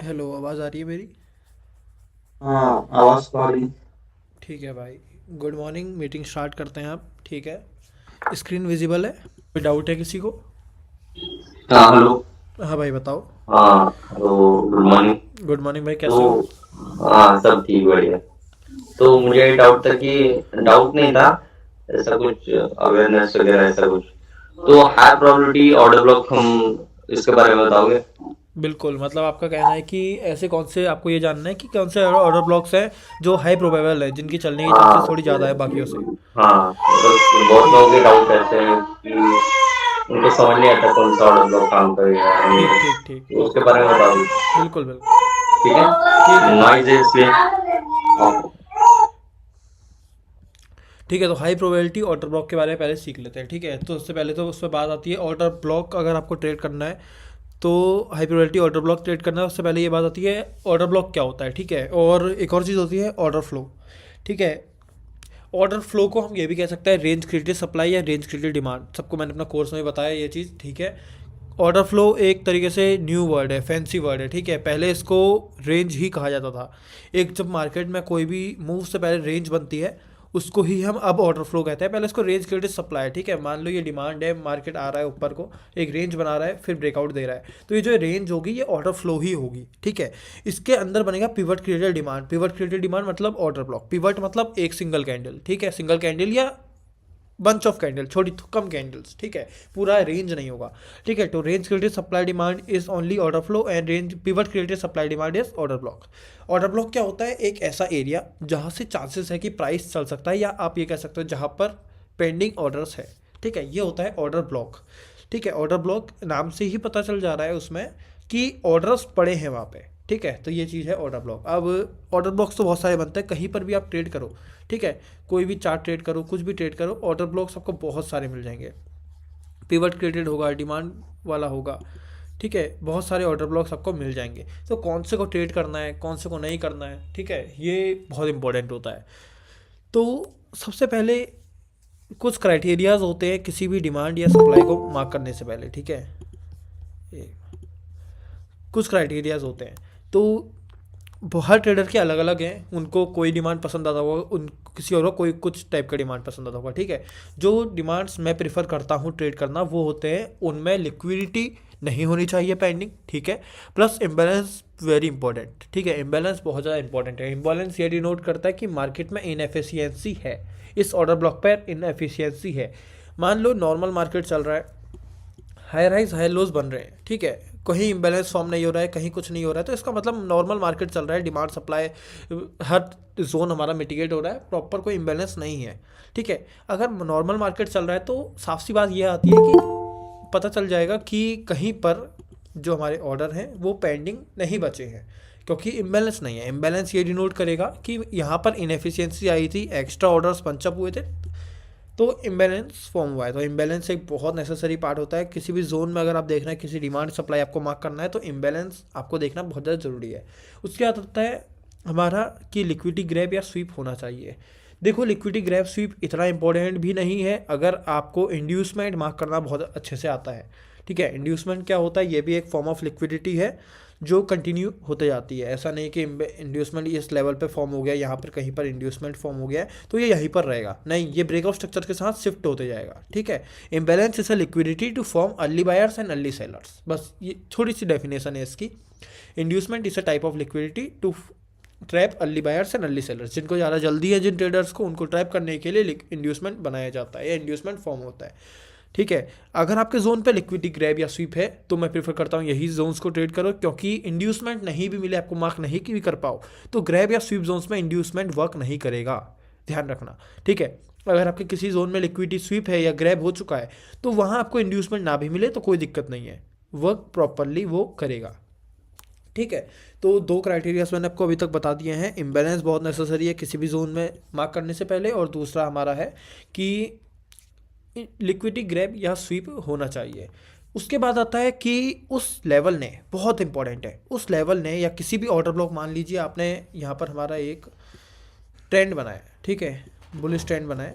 Hello, आवाज़ आ रही है मेरी? हाँ, आवाज तो आ रही। ठीक है भाई। Good morning. मीटिंग स्टार्ट करते हैं आप। ठीक है। स्क्रीन विजिबल है? कोई डाउट है किसी को? हाँ, हेलो। हाँ भाई, बताओ। हाँ, hello. Good morning. Good morning भाई, कैसे हो? तो हाँ, सब ठीक, बढ़िया। तो मुझे ये डाउट था कि डाउट नहीं था, ऐसा कुछ अवेयरनेस वगैरह ऐसा कुछ। तो हाई प्रोबेबिलिटी ऑर्डर ब्लॉक, हम इसके बारे में बताओगे? बिल्कुल, मतलब आपका कहना है कि ऐसे कौन से, आपको ये जानना है कि कौन से ऑर्डर ब्लॉक्स हैं जो हाई प्रोबेबल है, जिनकी चलने की चांसेस हाँ, थोड़ी ज़्यादा है बाकियों से। हाँ, मतलब बहुत ठीक लोगों के डाउट रहते हैं कि उनको समझ नहीं आता कौन सा ऑर्डर ब्लॉक काम करेगा नहीं। ठीक ठीक ठीक, तो उसके ओके। बारे में बताओगे? बिल्कुल बिल्कुल। ठीक ठीक है है, तो नॉइज है इसलिए। हाँ। ठीक है, तो हाई प्रोबेबिलिटी ऑर्डर ब्लॉक के बारे में पहले सीख लेते हैं। ठीक है, तो उससे पहले तो उस पर बात आती है ऑर्डर ब्लॉक अगर आपको ट्रेड करना है तो high probability order block trade करना है, उससे पहले ये बात आती है ऑर्डर ब्लॉक क्या होता है। ठीक है, और एक और चीज़ होती है ऑर्डर फ्लो। ठीक है। ऑर्डर फ्लो को हम ये भी कह सकते हैं रेंज क्रिएटेड सप्लाई या रेंज क्रिएटेड डिमांड, सबको मैंने अपना कोर्स में बताया ये चीज़। ठीक है। ऑर्डर फ्लो एक तरीके से न्यू वर्ड है, फैंसी वर्ड है। ठीक है, पहले इसको रेंज ही कहा जाता था। एक जब मार्केट में कोई भी मूव से पहले रेंज बनती है, उसको ही हम अब ऑर्डर फ्लो कहते हैं। पहले इसको रेंज क्रिएटेड सप्लाई। ठीक है, मान लो ये डिमांड है, मार्केट आ रहा है ऊपर को, एक रेंज बना रहा है, फिर ब्रेकआउट दे रहा है, तो ये जो रेंज होगी ये ऑर्डर फ्लो ही होगी। ठीक है। इसके अंदर बनेगा pivot created demand. Pivot created demand मतलब ऑर्डर ब्लॉक। पिवट मतलब एक सिंगल कैंडल। ठीक है, सिंगल कैंडल या बंच ऑफ कैंडल, छोटी कम कैंडल्स। ठीक है, पूरा रेंज नहीं होगा। ठीक है, तो range created supply demand is only order flow and range pivot created supply demand is order block. Order block क्या होता है? एक ऐसा एरिया जहां से चांसेस है कि प्राइस चल सकता है, या आप ये कह सकते हो जहां पर पेंडिंग ऑर्डर्स है। ठीक है, ये होता है ऑर्डर ब्लॉक। ठीक है, ऑर्डर ब्लॉक नाम से ही पता चल जा रहा है उसमें कि ऑर्डर्स पड़े हैं वहाँ पे। ठीक है, तो ये चीज़ है ऑर्डर ब्लॉक। अब ऑर्डर ब्लॉक्स तो बहुत सारे बनते हैं, कहीं पर भी आप ट्रेड करो। ठीक है, कोई भी चार्ट ट्रेड करो, कुछ भी ट्रेड करो, ऑर्डर ब्लॉक्स आपको बहुत सारे मिल जाएंगे। पिवट क्रिएटेड होगा, डिमांड वाला होगा। ठीक है, बहुत सारे ऑर्डर ब्लॉक्स आपको मिल जाएंगे। तो कौन से को ट्रेड करना है, कौन से को नहीं करना है, ठीक है, ये बहुत इंपॉर्टेंट होता है। तो सबसे पहले कुछ क्राइटेरियाज होते हैं किसी भी डिमांड या सप्लाई को मार्क करने से पहले। ठीक है, ये कुछ क्राइटेरियाज होते हैं। तो हर ट्रेडर के अलग अलग हैं, उनको कोई डिमांड पसंद आता होगा, उन किसी और को कोई कुछ टाइप का डिमांड पसंद आता होगा। ठीक है, जो डिमांड्स मैं प्रेफर करता हूँ ट्रेड करना वो होते हैं उनमें लिक्विडिटी नहीं होनी चाहिए पेंडिंग। ठीक है, प्लस इम्बैलेंस वेरी इंपॉर्टेंट। ठीक है, इम्बैलेंस बहुत ज़्यादा इंपॉर्टेंट है। इम्बैलेंस ये डिनोट करता है कि मार्केट में इनएफिशिएंसी है, इस ऑर्डर ब्लॉक पर इनएफिशिएंसी है। मान लो नॉर्मल मार्केट चल रहा है, हाई राइज हाई लोज बन रहे हैं। ठीक है, कहीं इम्बैलेंस फॉर्म नहीं हो रहा है, कहीं कुछ नहीं हो रहा है, तो इसका मतलब नॉर्मल मार्केट चल रहा है, डिमांड सप्लाई हर जोन हमारा मिटिगेट हो रहा है, प्रॉपर कोई इम्बैलेंस नहीं है। ठीक है, अगर नॉर्मल मार्केट चल रहा है तो साफ सी बात यह आती है कि पता चल जाएगा कि कहीं पर जो हमारे ऑर्डर हैं वो पेंडिंग नहीं बचे हैं, क्योंकि इम्बैलेंस नहीं है। इम्बैलेंस ये डिनोट करेगा कि यहाँ पर इनएफिशिएंसी आई थी, एक्स्ट्रा ऑर्डर्स पंचअप हुए थे, तो इम्बैलेंस फॉर्म हुआ है। तो इम्बैलेंस एक बहुत नेसेसरी पार्ट होता है किसी भी जोन में। अगर आप देख रहे हैं किसी डिमांड सप्लाई आपको मार्क करना है तो इम्बैलेंस आपको देखना बहुत ज़्यादा ज़रूरी है। उसके बाद होता है हमारा कि लिक्विडिटी ग्रैब या स्वीप होना चाहिए। देखो, लिक्विडिटी ग्रैब स्वीप इतना इंपॉर्टेंट भी नहीं है अगर आपको इंड्यूसमेंट मार्क करना बहुत अच्छे से आता है। ठीक है, इंड्यूसमेंट क्या होता है? ये भी एक फॉर्म ऑफ लिक्विडिटी है जो कंटिन्यू होते जाती है। ऐसा नहीं कि इंड्यूसमेंट इस लेवल पे फॉर्म हो गया, यहाँ पर कहीं पर इंड्यूसमेंट फॉर्म हो गया है तो ये यहीं पर रहेगा, नहीं, ये ब्रेकआउट स्ट्रक्चर के साथ शिफ्ट होते जाएगा। ठीक है, imbalance is a liquidity to form early buyers and early sellers, बस ये थोड़ी सी डेफिनेशन है इसकी। Inducement is a type of liquidity to trap early buyers and early sellers, जिनको ज़्यादा जल्दी है, जिन ट्रेडर्स को, उनको ट्रैप करने के लिए इंड्यूसमेंट बनाया जाता है या इंड्यूसमेंट फॉर्म होता है। ठीक है, अगर आपके जोन पे लिक्विडिटी ग्रैब या स्वीप है तो मैं प्रीफर करता हूँ यही जोन्स को ट्रेड करो, क्योंकि इंड्यूसमेंट नहीं भी मिले, आपको मार्क नहीं की भी कर पाओ, तो ग्रैब या स्वीप जोन्स में इंड्यूसमेंट वर्क नहीं करेगा, ध्यान रखना। ठीक है, अगर आपके किसी जोन में लिक्विडिटी स्वीप है या ग्रैब हो चुका है तो वहाँ आपको इंड्यूसमेंट ना भी मिले तो कोई दिक्कत नहीं है, वर्क प्रॉपरली वो करेगा। ठीक है, तो दो क्राइटेरियाज मैंने आपको अभी तक बता दिए हैं। इम्बैलेंस बहुत नेसेसरी है किसी भी जोन में मार्क करने से पहले, और दूसरा हमारा है कि लिक्विडिटी ग्रैब या स्वीप होना चाहिए। उसके बाद आता है कि उस लेवल ने, बहुत इंपॉर्टेंट है, उस लेवल ने या किसी भी ऑर्डर ब्लॉक, मान लीजिए आपने यहाँ पर हमारा एक ट्रेंड बनाया। ठीक है, बुलिश ट्रेंड बनाया।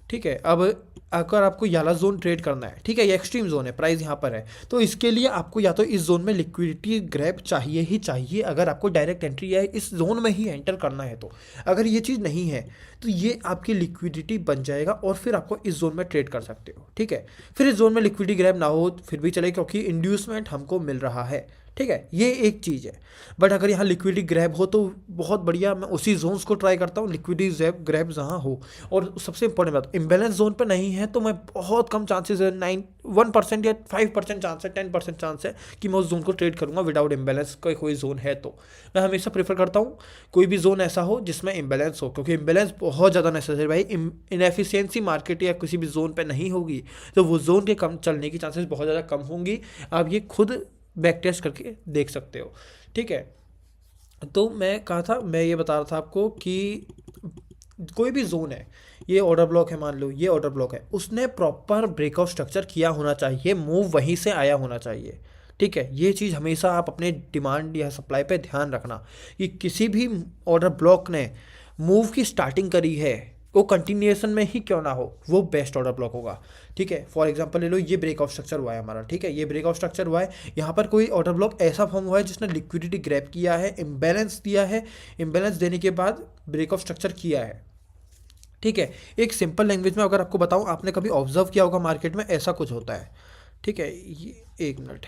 ठीक है, अब अगर आपको ये वाला जोन ट्रेड करना है, ठीक है, ये एक्सट्रीम जोन है, प्राइस यहाँ पर है, तो इसके लिए आपको या तो इस जोन में लिक्विडिटी ग्रैब चाहिए ही चाहिए, अगर आपको डायरेक्ट एंट्री या इस जोन में ही एंटर करना है तो। अगर ये चीज़ नहीं है तो ये आपकी लिक्विडिटी बन जाएगा और फिर आपको इस जोन में ट्रेड कर सकते हो, ठीक है। फिर इस जोन में लिक्विडिटी ग्रैब ना हो फिर भी चले, क्योंकि इंड्यूसमेंट हमको मिल रहा है, ठीक है, ये एक चीज़ है। बट अगर यहाँ लिक्विडिटी ग्रैब हो तो बहुत बढ़िया, मैं उसी जोन्स को ट्राई करता हूँ लिक्विडिटी ग्रैब जहाँ हो। और सबसे इंपॉर्टेंट बात, इम्बेलेंस जोन पे नहीं है तो मैं बहुत कम चांसेस है, 1% या 5% चांस है, 10% चांस है कि मैं उस जोन को ट्रेड करूँगा विदाउट इम्बेलेंस का कोई जोन है तो। मैं हमेशा प्रेफर करता हूँ कोई भी जोन ऐसा हो जिसमें इम्बेलेंस हो, क्योंकि इम्बेलेंस बहुत ज़्यादा नेसेसरी भाई। इनएफिशिएंसी मार्केट या किसी भी जोन पे नहीं होगी तो वो जोन के कम चलने की चांसेस बहुत ज़्यादा कम होंगी। आप ये खुद बैक टेस्ट करके देख सकते हो, ठीक है। तो मैं कहा था, मैं ये बता रहा था आपको कि कोई भी जोन है, ये ऑर्डर ब्लॉक है, मान लो ये ऑर्डर ब्लॉक है, उसने प्रॉपर ब्रेकआउट स्ट्रक्चर किया होना चाहिए, मूव वहीं से आया होना चाहिए, ठीक है। ये चीज़ हमेशा आप अपने डिमांड या सप्लाई पे ध्यान रखना कि किसी भी ऑर्डर ब्लॉक ने मूव की स्टार्टिंग करी है, वो कंटिन्यूएशन में ही क्यों ना हो, वो बेस्ट ऑर्डर ब्लॉक होगा, ठीक है। फॉर एग्जांपल ले लो, ये ब्रेकआउट स्ट्रक्चर हुआ है हमारा, ठीक है, ये ब्रेकआउट स्ट्रक्चर हुआ है, यहाँ पर कोई ऑर्डर ब्लॉक ऐसा फॉर्म हुआ है जिसने लिक्विडिटी ग्रैब किया है, इम्बैलेंस दिया है, इम्बैलेंस देने के बाद ब्रेकआउट स्ट्रक्चर किया है, ठीक है। एक सिंपल लैंग्वेज में अगर आपको बताऊँ, आपने कभी ऑब्जर्व किया होगा मार्केट में ऐसा कुछ होता है, ठीक है। ये एक मिनट,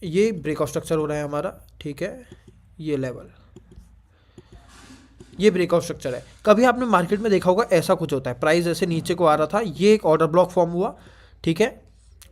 ये ब्रेकआउट स्ट्रक्चर हो रहा है हमारा, ठीक है, ये लेवल, ये ब्रेकआउट स्ट्रक्चर है। कभी आपने मार्केट में देखा होगा ऐसा कुछ होता है, प्राइस ऐसे नीचे को आ रहा था, ये एक ऑर्डर ब्लॉक फॉर्म हुआ, ठीक है,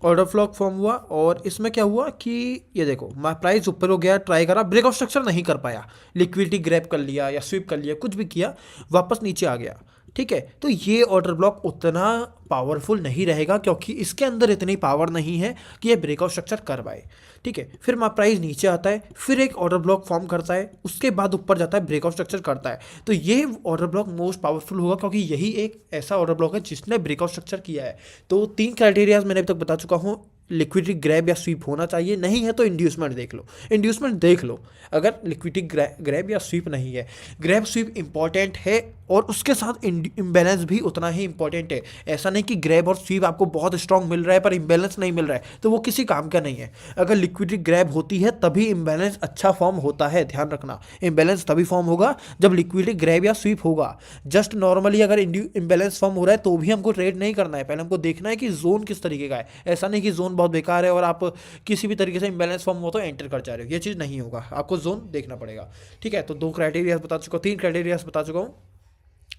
ऑर्डर ब्लॉक फॉर्म हुआ, और इसमें क्या हुआ कि ये देखो प्राइस ऊपर हो गया, ट्राई करा, ब्रेकआउट स्ट्रक्चर नहीं कर पाया, लिक्विडिटी ग्रैब कर लिया या स्वीप कर लिया, कुछ भी किया, वापस नीचे आ गया, ठीक है। तो ये ऑर्डर ब्लॉक उतना पावरफुल नहीं रहेगा, क्योंकि इसके अंदर इतनी पावर नहीं है कि ये ब्रेकआउट स्ट्रक्चर कर पाए, ठीक है। फिर प्राइस नीचे आता है, फिर एक ऑर्डर ब्लॉक फॉर्म करता है, उसके बाद ऊपर जाता है, ब्रेकआउट स्ट्रक्चर करता है, तो ये ऑर्डर ब्लॉक मोस्ट पावरफुल होगा, क्योंकि यही एक ऐसा ऑर्डर ब्लॉक है जिसने ब्रेकआउट स्ट्रक्चर किया है। तो 3 क्राइटेरियाज मैंने अभी तक बता चुका हूँ, लिक्विडिटी ग्रैब या स्वीप होना चाहिए, नहीं है तो इंड्यूसमेंट देख लो, इंड्यूसमेंट देख लो। अगर लिक्विडिटी ग्रैब या स्वीप नहीं है, ग्रैब स्वीप इंपॉर्टेंट है और उसके साथ इम्बैलेंस भी उतना ही इंपॉर्टेंट है। ऐसा नहीं कि ग्रैब और स्वीप आपको बहुत स्ट्रांग मिल रहा है पर इम्बैलेंस नहीं मिल रहा है तो वो किसी काम का नहीं है। अगर लिक्विडिटी ग्रैब होती है तभी इम्बैलेंस अच्छा फॉर्म होता है, ध्यान रखना। इम्बैलेंस तभी फॉर्म होगा जब लिक्विडिटी ग्रैब या स्वीप होगा। जस्ट नॉर्मली अगर इम्बैलेंस फॉर्म हो रहा है तो भी हमको ट्रेड नहीं करना है, पहले हमको देखना है कि जोन किस तरीके का है। ऐसा नहीं कि जोन बहुत बेकार है और आप किसी भी तरीके से इम्बैलेंस फॉर्म हो तो एंटर कर जा रहे हो, ये चीज़ नहीं होगा, आपको जोन देखना पड़ेगा, ठीक है। तो 2 क्राइटेरियाज बता चुका हूँ, 3 क्राइटेरियाज बता चुका हूँ।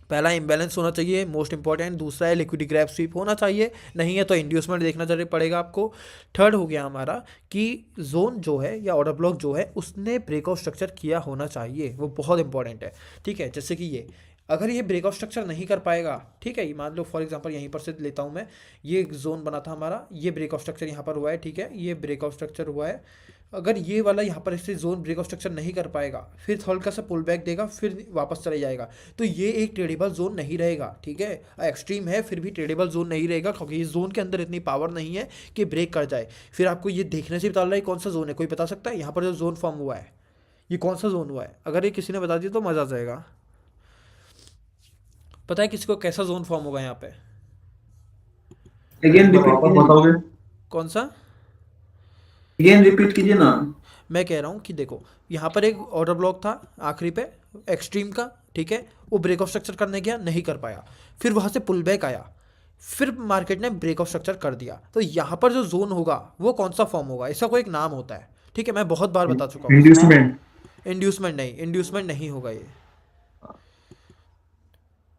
पहला इम्बैलेंस होना चाहिए, मोस्ट इंपॉर्टेंट। दूसरा है लिक्विडिटी ग्रैब स्वीप होना चाहिए, नहीं है तो इंड्यूसमेंट देखना जरूर पड़ेगा आपको। थर्ड हो गया हमारा कि जोन जो है या ऑर्डर ब्लॉक जो है उसने ब्रेकआउट स्ट्रक्चर किया होना चाहिए, वो बहुत इंपॉर्टेंट है, ठीक है। जैसे कि ये अगर ये ब्रेकआउट स्ट्रक्चर नहीं कर पाएगा, ठीक है, ये मान लो फॉर एग्जांपल यहीं पर से लेता हूँ मैं, ये एक जोन बना था हमारा, ये ब्रेकआउट स्ट्रक्चर यहाँ पर हुआ है, ठीक है, ये ब्रेकआउट स्ट्रक्चर हुआ है। अगर ये वाला यहाँ पर इससे जोन ब्रेकआउट स्ट्रक्चर नहीं कर पाएगा, फिर हल्का सा पुल बैक देगा, फिर वापस चले जाएगा, तो ये एक ट्रेडेबल जोन नहीं रहेगा, ठीक है। एक्सट्रीम है फिर भी ट्रेडेबल जोन नहीं रहेगा, क्योंकि इस जोन के अंदर इतनी पावर नहीं है कि ब्रेक कर जाए। फिर आपको ये देखने से बता रहा है कौन सा जोन है, कोई बता सकता है यहाँ पर जो जोन फॉर्म हुआ है ये कौन सा जोन हुआ है? अगर ये किसी ने बता दिया तो मज़ा आ जाएगा। पता है किसी को कैसा जोन फॉर्म होगा यहाँ पे? अगेन तो रिपीट वापस कीजिए, बताओगे? कौन सा? अगेन रिपीट कीजिए ना। मैं कह रहा हूँ कि देखो यहाँ पर एक ऑर्डर ब्लॉक था आखिरी पे एक्सट्रीम का, ठीक है, वो ब्रेकआउट स्ट्रक्चर करने गया, नहीं कर पाया, फिर वहाँ से पुल बैक आया, फिर मार्केट ने ब्रेकआउट स्ट्रक्चर कर दिया, तो यहाँ पर जो जोन होगा वो कौन सा फॉर्म होगा? इसका कोई एक नाम होता है, ठीक है, मैं बहुत बार बता चुका हूँ। इंड्यूसमेंट। इंड्यूसमेंट नहीं, इंड्यूसमेंट नहीं होगा ये,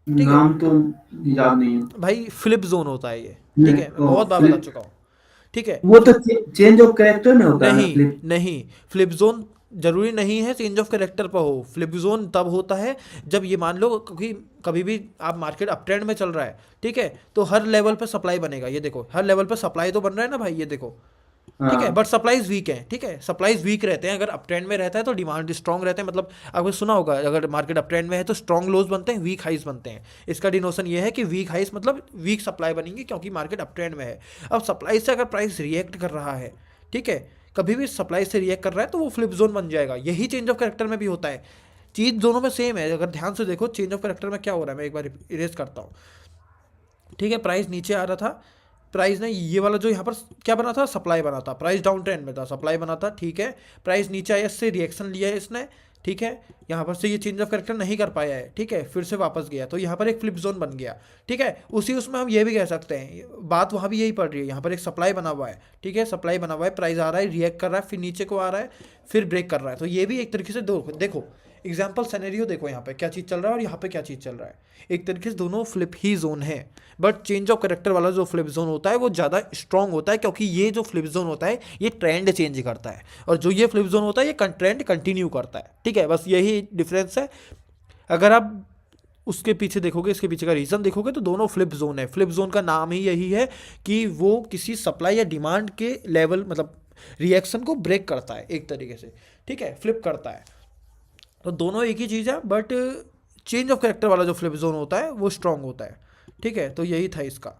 ठीक है नाम तो याद नहीं है। भाई, फ्लिप जोन होता है ये, ठीक है, मैं बहुत बार बता फ्लिप, चुका हूँ, ठीक है। वो तो चेंज ऑफ कैरेक्टर में होता है ना नहीं फ्लिप। नहीं, फ्लिप जोन जरूरी नहीं है चेंज ऑफ कैरेक्टर पर हो। फ्लिप जोन तब होता है जब ये मान लो क्योंकि कभी भी आप मार्केट अप ट्रेंड में चल रहा है, ठीक है, तो हर लेवल पे सप्लाई बनेगा, ये देखो हर लेवल पे सप्लाई तो बन रहा है ना भाई, ये देखो, ठीक है, हाँ, बट सप्लाईज वीक है, ठीक है, सप्लाईज वीक रहते हैं। अगर अप ट्रेंड में रहता है तो डिमांड स्ट्रॉन्ग रहते हैं, मतलब आपने सुना होगा अगर मार्केट अप ट्रेंड में है तो स्ट्रॉन्ग लोज बनते हैं, वीक हाइज बनते हैं। इसका डिनोशन ये है कि वीक हाइज मतलब वीक सप्लाई बनेंगी क्योंकि मार्केट अप ट्रेंड में है। अब सप्लाई से अगर प्राइस रिएक्ट कर रहा है, ठीक है, कभी भी सप्लाई से रिएक्ट कर रहा है तो वो फ्लिप जोन बन जाएगा। यही चेंज ऑफ कैरेक्टर में भी होता है, चीज़ दोनों में सेम है, अगर ध्यान से देखो चेंज ऑफ करेक्टर में क्या हो रहा है, मैं एक बार इरेज करता हूँ। ठीक है, प्राइस नीचे आ रहा था, प्राइस ने ये वाला जो यहाँ पर क्या बना था, सप्लाई बना था, प्राइस डाउन ट्रेंड में था, सप्लाई बना था, ठीक है, प्राइस नीचे आया, इससे रिएक्शन लिया है इसने, ठीक है, यहाँ पर से ये चेंज ऑफ करेक्टर नहीं कर पाया है, ठीक है, फिर से वापस गया, तो यहाँ पर एक फ्लिप जोन बन गया, ठीक है। उसी उसमें हम ये भी कह सकते हैं, बात वहाँ भी यही पड़ रही है, यहाँ पर एक सप्लाई बना हुआ है, ठीक है, सप्लाई बना हुआ है, प्राइस आ रहा है, रिएक्ट कर रहा है, फिर नीचे को आ रहा है, फिर ब्रेक कर रहा है, तो ये भी एक तरीके से देखो एग्जाम्पल सिनेरियो देखो यहाँ पे क्या चीज़ चल रहा है और यहाँ पे क्या चीज़ चल रहा है, एक तरीके से दोनों फ्लिप ही जोन है, बट चेंज ऑफ करेक्टर वाला जो फ्लिप जोन होता है वो ज़्यादा स्ट्रॉन्ग होता है, क्योंकि ये जो फ्लिप जोन होता है ये ट्रेंड चेंज करता है, और जो ये फ्लिप जोन होता है ये ट्रेंड कंटिन्यू करता है, ठीक है, बस यही डिफरेंस है। अगर आप उसके पीछे देखोगे, इसके पीछे का रीज़न देखोगे, तो दोनों फ्लिप जोन है, फ्लिप जोन का नाम ही यही है कि वो किसी सप्लाई या डिमांड के लेवल, मतलब रिएक्शन को ब्रेक करता है एक तरीके से, ठीक है, फ्लिप करता है, तो दोनों एक ही चीज़ है, बट चेंज ऑफ कैरेक्टर वाला जो फ्लिप जोन होता है वो स्ट्रांग होता है, ठीक है, तो यही था इसका,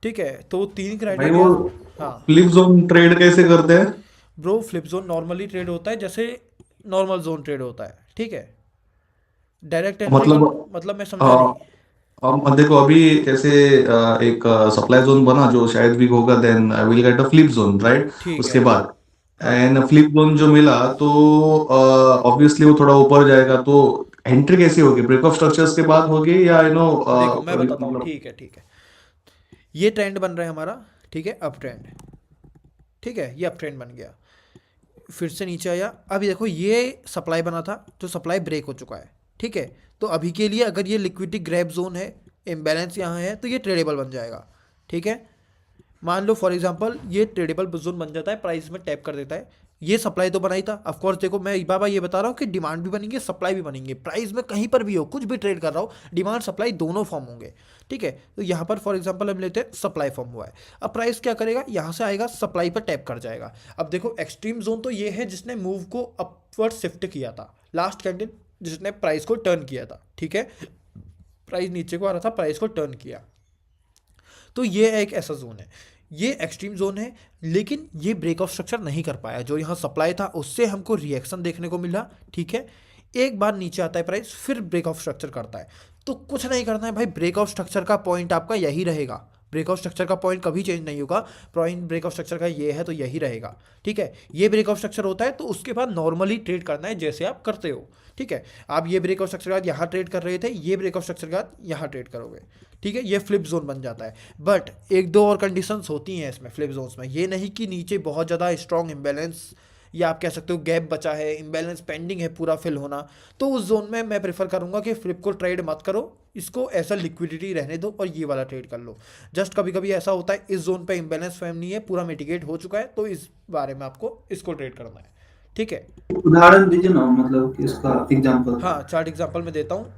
ठीक है, तो 3 भाई वो क्राइटेरिया। हाँ फ्लिप जोन ट्रेड कैसे करते हैं? Bro, flip zone normally trade होता है जैसे नॉर्मल जोन ट्रेड होता है, ठीक है, डायरेक्ट एंट्री का मतलब मतलब मैं समझा नहीं। अब देखो अभी कैसे एक सप्लाई जोन बना जो शायद वीक होगा, then I will get a flip zone, right? ठीक है। उसके बाद हाँ एंड फ्लिप जोन जो मिला तो ऑब्वियसली वो थोड़ा ऊपर जाएगा, तो एंट्री कैसी होगी? ब्रेक ऑफ स्ट्रक्चर्स के बाद होगी या देखो मैं बताता हूँ, मतलब? ठीक है ठीक है, ये ट्रेंड बन रहा है हमारा, ठीक है, अप ट्रेंड, ठीक है, ये अप ट्रेंड बन गया, फिर से नीचे आया, अभी देखो ये सप्लाई बना था, तो सप्लाई ब्रेक हो चुका है, ठीक है, तो अभी के लिए अगर ये लिक्विडिटी ग्रैब जोन है, इम्बैलेंस यहाँ है, तो ये ट्रेडेबल बन जाएगा, ठीक है, मान लो फॉर एग्जांपल ये ट्रेडेबल जोन बन जाता है, प्राइस में टैप कर देता है, ये सप्लाई तो बनाई था, ऑफ कोर्स देखो मैं बाबा ये बता रहा हूँ कि डिमांड भी बनेंगे, सप्लाई भी बनेंगे, प्राइस में कहीं पर भी हो, कुछ भी ट्रेड कर रहा हो, डिमांड सप्लाई दोनों फॉर्म होंगे, ठीक है, तो यहाँ पर फॉर एग्जांपल हम लेते हैं सप्लाई फॉर्म हुआ है, अब प्राइस क्या करेगा, यहाँ से आएगा सप्लाई पर टैप कर जाएगा, अब देखो एक्सट्रीम जोन तो ये है जिसने मूव को अपवर्ड शिफ्ट किया था, लास्ट कैंडल जिसने प्राइस को टर्न किया था, ठीक है, प्राइस नीचे को आ रहा था, प्राइस को टर्न किया, तो ये एक ऐसा जोन है, ये एक्सट्रीम जोन है, लेकिन ये ब्रेक ऑफ स्ट्रक्चर नहीं कर पाया, जो यहाँ सप्लाई था उससे हमको रिएक्शन देखने को मिला, ठीक है, एक बार नीचे आता है प्राइस, फिर ब्रेक ऑफ स्ट्रक्चर करता है, तो कुछ नहीं करना है भाई, ब्रेक ऑफ स्ट्रक्चर का पॉइंट आपका यही रहेगा, ब्रेक ऑफ स्ट्रक्चर का पॉइंट कभी चेंज नहीं होगा, पॉइंट ब्रेक ऑफ स्ट्रक्चर का ये है तो यही रहेगा, ठीक है, ये ब्रेक ऑफ स्ट्रक्चर होता है, तो उसके बाद नॉर्मली ट्रेड करना है जैसे आप करते हो, ठीक है, आप ये ब्रेक ऑफ स्ट्रक्चर के बाद यहाँ ट्रेड कर रहे थे, ये ब्रेक ऑफ स्ट्रक्चर के बाद यहाँ ट्रेड करोगे, ठीक है, ये फ्लिप जोन बन जाता है, बट एक दो और कंडीशंस होती हैं इसमें फ्लिप जोन्स में, ये नहीं कि नीचे बहुत ज़्यादा स्ट्रॉन्ग इम्बैलेंस या आप कह सकते हो गैप बचा है, इम्बैलेंस पेंडिंग है पूरा फिल होना, तो उस जोन में मैं प्रेफर करूंगा कि फ्लिप को ट्रेड मत करो, इसको ऐसा लिक्विडिटी रहने दो और ये वाला ट्रेड कर लो, जस्ट कभी कभी ऐसा होता है इस जोन पे इम्बैलेंस फैम नहीं है, पूरा मिटिगेट हो चुका है, तो इस बारे में आपको इसको ट्रेड करना है, ठीक है। उदाहरण दीजिए ना, मतलब कि इसका एग्जांपल। हाँ चार्ट एग्जांपल में देता हूँ,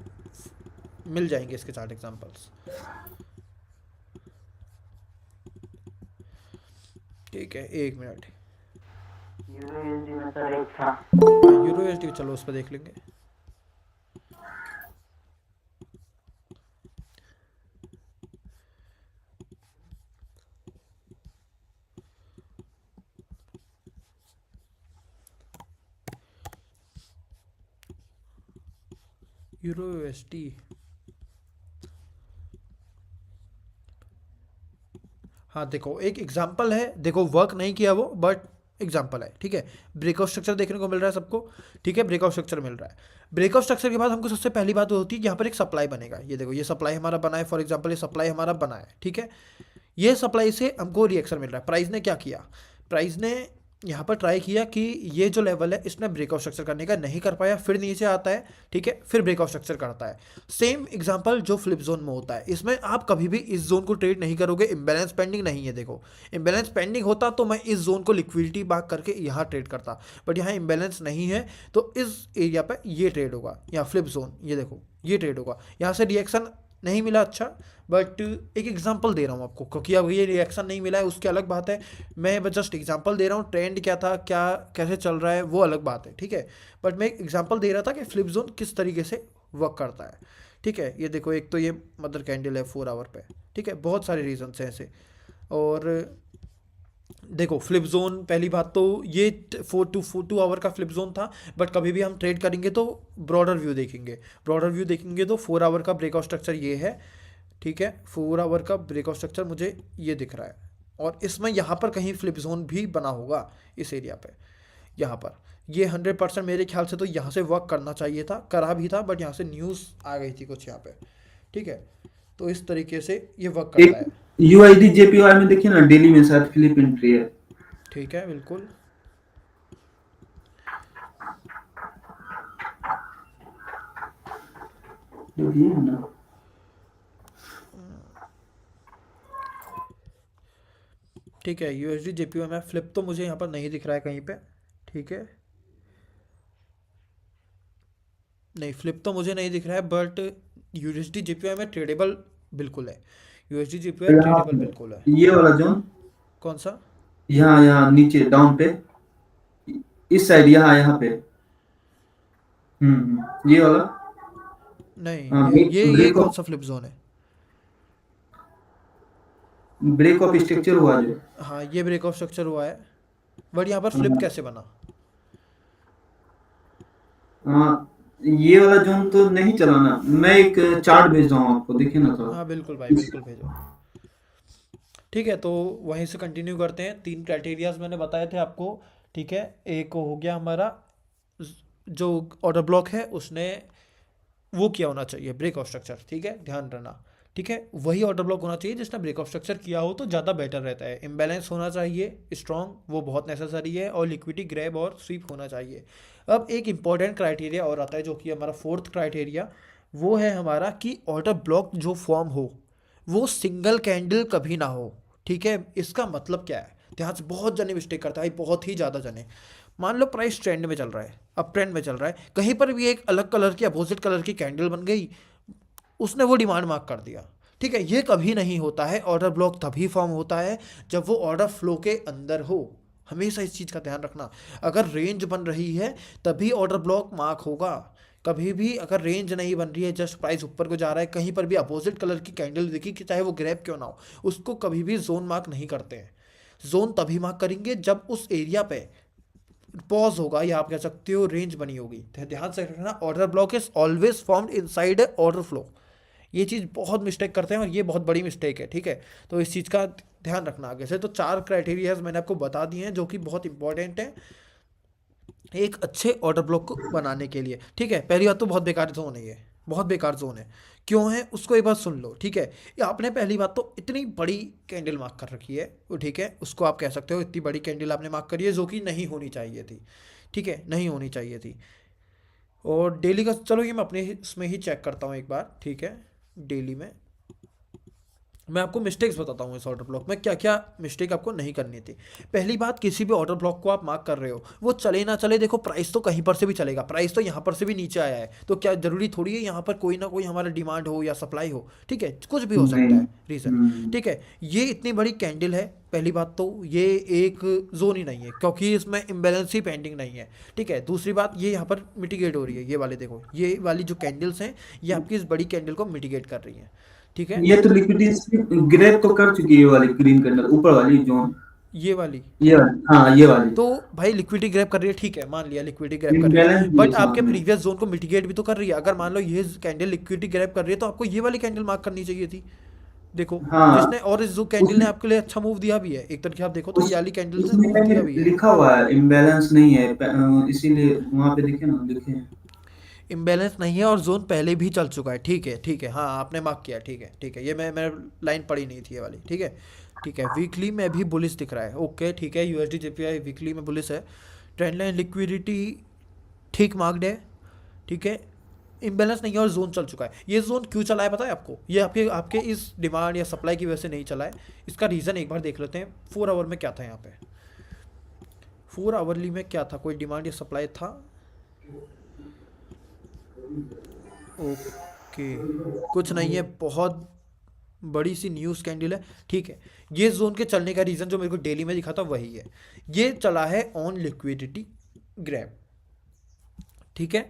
मिल जाएंगे इसके चार्ट एग्जांपल्स, ठीक है, एक मिनट, यूएसडी में सर एक था। यूरो एसडी चलो उस पर देख लेंगे, यूरो यूएसडी, हाँ देखो एक एग्जांपल है, देखो वर्क नहीं किया वो, बट एग्जांपल है, ठीक है, ब्रेकआउट स्ट्रक्चर देखने को मिल रहा है सबको, ठीक है, ब्रेकआउट स्ट्रक्चर मिल रहा है, ब्रेकआउट स्ट्रक्चर के बाद हमको सबसे पहली बात होती है, यहाँ पर एक सप्लाई बनेगा, ये देखो ये सप्लाई हमारा बना है, फॉर एग्जांपल ये सप्लाई हमारा बना है, ठीक है, ये सप्लाई से हमको रिएक्शन मिल रहा है, प्राइस ने क्या किया, प्राइस ने यहाँ पर ट्राई किया कि ये जो लेवल है इसने ब्रेकआउट स्ट्रक्चर करने का नहीं कर पाया, फिर नीचे आता है, ठीक है, फिर ब्रेकआउट स्ट्रक्चर करता है, सेम एग्जांपल जो फ्लिप जोन में होता है, इसमें आप कभी भी इस जोन को ट्रेड नहीं करोगे, इम्बैलेंस पेंडिंग नहीं है, देखो इम्बैलेंस पेंडिंग होता तो मैं इस जोन को लिक्विडिटी बाक करके यहाँ ट्रेड करता, बट यहाँ इम्बैलेंस नहीं है, तो इस एरिया पर ये ट्रेड होगा, यहाँ फ्लिप जोन, ये देखो ये ट्रेड होगा, यहाँ से रिएक्शन नहीं मिला, अच्छा, बट एक एग्जांपल दे रहा हूँ आपको, क्योंकि अब ये रिएक्शन नहीं मिला है उसकी अलग बात है, मैं बस जस्ट एग्जांपल दे रहा हूँ, ट्रेंड क्या था, क्या कैसे चल रहा है वो अलग बात है, ठीक है, बट मैं एक एग्जांपल दे रहा था कि फ्लिप जोन किस तरीके से वर्क करता है, ठीक है, ये देखो एक तो ये मदर कैंडल है 4 आवर पे, ठीक है, बहुत सारे रीजन्स हैं ऐसे, और देखो फ्लिप जोन, पहली बात तो ये 4 आवर का फ्लिप जोन था, बट कभी भी हम ट्रेड करेंगे तो ब्रॉडर व्यू देखेंगे। ब्रॉडर व्यू देखेंगे तो 4 आवर का ब्रेकआउट स्ट्रक्चर ये है, ठीक है। 4 आवर का ब्रेकआउट स्ट्रक्चर मुझे ये दिख रहा है, और इसमें यहाँ पर कहीं फ्लिप जोन भी बना होगा इस एरिया पे, यहाँ पर। ये 100% मेरे ख्याल से तो यहाँ से वर्क करना चाहिए था, करा भी था, बट यहाँ से न्यूज़ आ गई थी कुछ यहाँ पे, ठीक है। तो इस तरीके से ये वर्क करता है, एक यूआईडी जेपीवाई में देखिए ना, डेली में शायद फ्लिप एंट्री है। ठीक है, बिल्कुल। ये है ना, ठीक है, यूएसडी जेपीओ में फ्लिप तो मुझे यहाँ पर नहीं दिख रहा है कहीं पे, ठीक है। नहीं, फ्लिप तो मुझे नहीं दिख रहा है, बट यूएसडी जेपीओ में ट्रेडेबल बिल्कुल है, यूएसडी जेपीओ यहाँ ट्रेडेबल पे बिल्कुल है। ये वाला जोन, कौन सा? यहाँ यहाँ नीचे डाउन पे, इस साइड, यहाँ यहाँ पे, ये वाला। नहीं, हाँ, ये ब्रेक कौन ऑफ, सा फ्लिप जोन है? ब्रेक ऑफ स्ट्रक्चर हुआ जो। हाँ, ये ब्रेक ऑफ स्ट्रक्चर हुआ है, बट यहाँ पर फ्लिप हाँ, कैसे बना? हाँ, ये वाला जोन तो नहीं चलाना। मैं एक चार्ट भेज रहा हूँ आपको, देखिए ना थोड़ा। हाँ बिल्कुल भाई, बिल्कुल भेजो। ठीक है, तो वहीं से कंटिन्यू करते हैं। 3 क्राइटेरियाज मैंने बताए थे आपको, ठीक है। एक हो गया हमारा जो ऑर्डर ब्लॉक है, उसने वो किया होना चाहिए ब्रेकआउट स्ट्रक्चर, ठीक है, ध्यान रखना, ठीक है। वही ऑर्डर ब्लॉक होना चाहिए जिसने ब्रेकआउट स्ट्रक्चर किया हो तो ज़्यादा बेटर रहता है। इम्बैलेंस होना चाहिए स्ट्रॉन्ग, वो बहुत नेसेसरी है, और लिक्विडिटी ग्रैब और स्वीप होना चाहिए। अब एक इंपॉर्टेंट क्राइटेरिया और आता है जो कि हमारा 4th क्राइटेरिया, वो है हमारा कि ऑर्डर ब्लॉक जो फॉर्म हो वो सिंगल कैंडल कभी ना हो, ठीक है। इसका मतलब क्या है, ध्यान से, बहुत जने मिस्टेक करता है, बहुत ही ज़्यादा जने। मान लो प्राइस ट्रेंड में चल रहा है, अप ट्रेंड में चल रहा है, कहीं पर भी एक अलग कलर की अपोजिट कलर की कैंडल बन गई, उसने वो डिमांड मार्क कर दिया, ठीक है। ये कभी नहीं होता है। ऑर्डर ब्लॉक तभी फॉर्म होता है जब वो ऑर्डर फ्लो के अंदर हो, हमेशा इस चीज़ का ध्यान रखना। अगर रेंज बन रही है तभी ऑर्डर ब्लॉक मार्क होगा। कभी भी अगर रेंज नहीं बन रही है, जस्ट प्राइस ऊपर को जा रहा है, कहीं पर भी अपोजिट कलर की कैंडल दिखी, कि चाहे वो ग्रैप क्यों ना हो, उसको कभी भी जोन मार्क नहीं करते हैं। जोन तभी मार्क करेंगे जब उस एरिया पे पॉज होगा, या आप कह सकते हो रेंज बनी होगी। तो ध्यान से रखना, order block is always formed inside order flow. ये चीज़ बहुत मिस्टेक करते हैं और ये बहुत बड़ी मिस्टेक है, ठीक है। तो इस चीज़ का ध्यान रखना आगे से। तो 4 क्राइटेरियाज मैंने आपको बता दिए हैं जो कि बहुत इंपॉर्टेंट है एक अच्छे ऑर्डर ब्लॉक को बनाने के लिए, ठीक है। पहली बात तो बहुत बेकार जोन है, ये बहुत बेकार जोन है। क्यों है उसको एक बार सुन लो, ठीक है। ये आपने पहली बात तो इतनी बड़ी कैंडल मार्क कर रखी है, वो ठीक है, उसको आप कह सकते हो इतनी बड़ी कैंडल आपने मार्क करी है जो कि नहीं होनी चाहिए थी, ठीक है, नहीं होनी चाहिए थी। और डेली का, चलो ये मैं अपने इसमें ही चेक करता हूँ एक बार, ठीक है। डेली में मैं आपको मिस्टेक्स बताता हूँ इस ऑर्डर ब्लॉक में, क्या क्या मिस्टेक आपको नहीं करनी थी। पहली बात, किसी भी ऑर्डर ब्लॉक को आप मार्क कर रहे हो, वो चले ना चले, देखो प्राइस तो कहीं पर से भी चलेगा, प्राइस तो यहाँ पर से भी नीचे आया है, तो क्या जरूरी थोड़ी है यहाँ पर कोई ना कोई हमारा डिमांड हो या सप्लाई हो, ठीक है, कुछ भी हो सकता है रीज़न, ठीक है। ये इतनी बड़ी कैंडल है, पहली बात तो ये एक जोन ही नहीं है क्योंकि इसमें इम्बेलेंस ही पेंडिंग नहीं है, ठीक है। दूसरी बात, ये यहाँ पर मिटिगेट हो रही है, ये वाले देखो, ये वाली जो कैंडल्स हैं ये आपकी इस बड़ी कैंडल को मिटिगेट कर रही हैं, ठीक है। ये तो लिक्विडिटी ग्रैब तो कर चुकी है, ये वाली ग्रीन कैंडल ऊपर वाली जोन, ये वाली, ये वाली, हाँ ये वाली। तो भाई लिक्विडिटी ग्रैब कर रही है, ठीक है, मान लिया लिक्विडिटी ग्रैब कर रही इम्बैलेंस है, भी बट है आपके साथ में। प्रीवियस जोन को मिटिगेट भी तो कर रही है। अगर मान लो ये कैंडल लिक्विडिटी ग्रैब कर रही है तो आपको ये वाली कैंडल मार्क करनी चाहिए थी, देखो, हाँ, जिसने, और इस जो कैंडल ने आपके लिए अच्छा मूव दिया भी है, एक तरीके आप देखो तो उस ये वाली कैंडल से मूव उसमें दिया भी है। लिखा हुआ है इम्बैलेंस नहीं है, इसीलिए वहां पे देखे ना, लिखे हैं। इम्बैलेंस नहीं है और जोन पहले भी चल चुका है, ठीक है, ठीक है, हाँ आपने मार्क किया, ठीक है, ठीक है। ये मैं लाइन पढ़ी नहीं थी ये वाली, ठीक है, ठीक है। वीकली में भी बुलिश दिख रहा है, ओके, ठीक है। यूएसडी जेपीआई वीकली में बुलिश है। ट्रेंड लाइन लिक्विडिटी ठीक मार्क्ड है, ठीक है। इम्बैलेंस नहीं है और जोन चल चुका है। ये जोन क्यों चला है पता है आपको? ये आपके आपके इस डिमांड या सप्लाई की वजह से नहीं चला है। इसका रीज़न एक बार देख लेते हैं। 4 आवर में क्या था यहाँ पे, 4 आवरली में क्या था, कोई डिमांड या सप्लाई था? ओके, कुछ नहीं है, बहुत बड़ी सी न्यूज़ कैंडल है, ठीक है। ये जोन के चलने का रीज़न जो मेरे को डेली में दिखा था वही है, ये चला है ऑन लिक्विडिटी ग्रैब, ठीक है।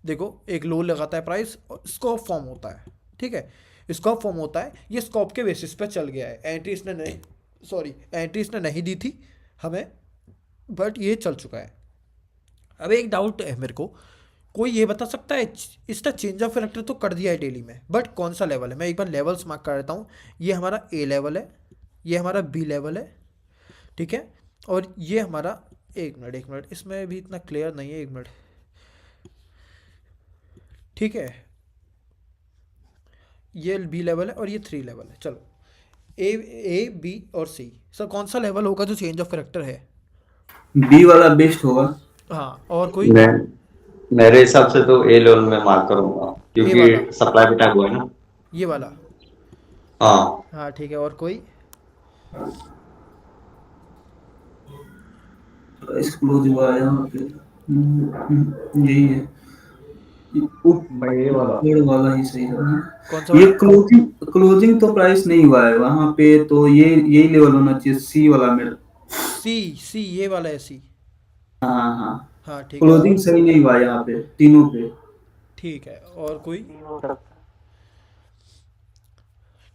देखो एक लो लगाता है प्राइस, स्कॉप फॉर्म होता है, ठीक है, स्कॉप फॉर्म होता है, ये स्कॉप के बेसिस पे चल गया है। एंट्री इसने नहीं दी थी, हमें, बट ये चल चुका है। अब एक डाउट है मेरे को, कोई ये बता सकता है इसका चेंज ऑफ कैरेक्टर तो कर दिया है डेली में, बट कौन सा लेवल है? मैं एक बार लेवल्स मार्क कर देता हूँ। ये हमारा ए लेवल है, ये हमारा बी लेवल है, ठीक है, और ये हमारा, एक मिनट, इसमें भी इतना क्लियर नहीं है, एक मिनट, ठीक है, ये बी लेवल है और ये 3 लेवल है। चलो ए बी और सी, सर कौन सा लेवल होगा जो चेंज ऑफ कैरेक्टर है? बी वाला बेस्ट होगा। हाँ, और कोई? मैं मेरे हिसाब से तो ए लेवल में मार्क करूंगा, वाला? क्योंकि सप्लाई पे टैग हुआ है ना। ये वाला? हाँ, हाँ ठीक है, और कोई? एक्सक्लूसिव हुआ है यहाँ पे। यही है। भाई ये वाला ऊपर वाला ही सही है। कौन सा ये वाला? क्लोजिंग तो प्राइस नहीं हुआ है वहां पे, तो ये यही लेवल होना चाहिए, सी वाला मेरा। सी, ये वाला है सी। हाँ हाँ, हाँ ठीक है, क्लोजिंग और? सही नहीं हुआ यहाँ पे तीनों पे। ठीक है, और कोई? भी हो सकता है।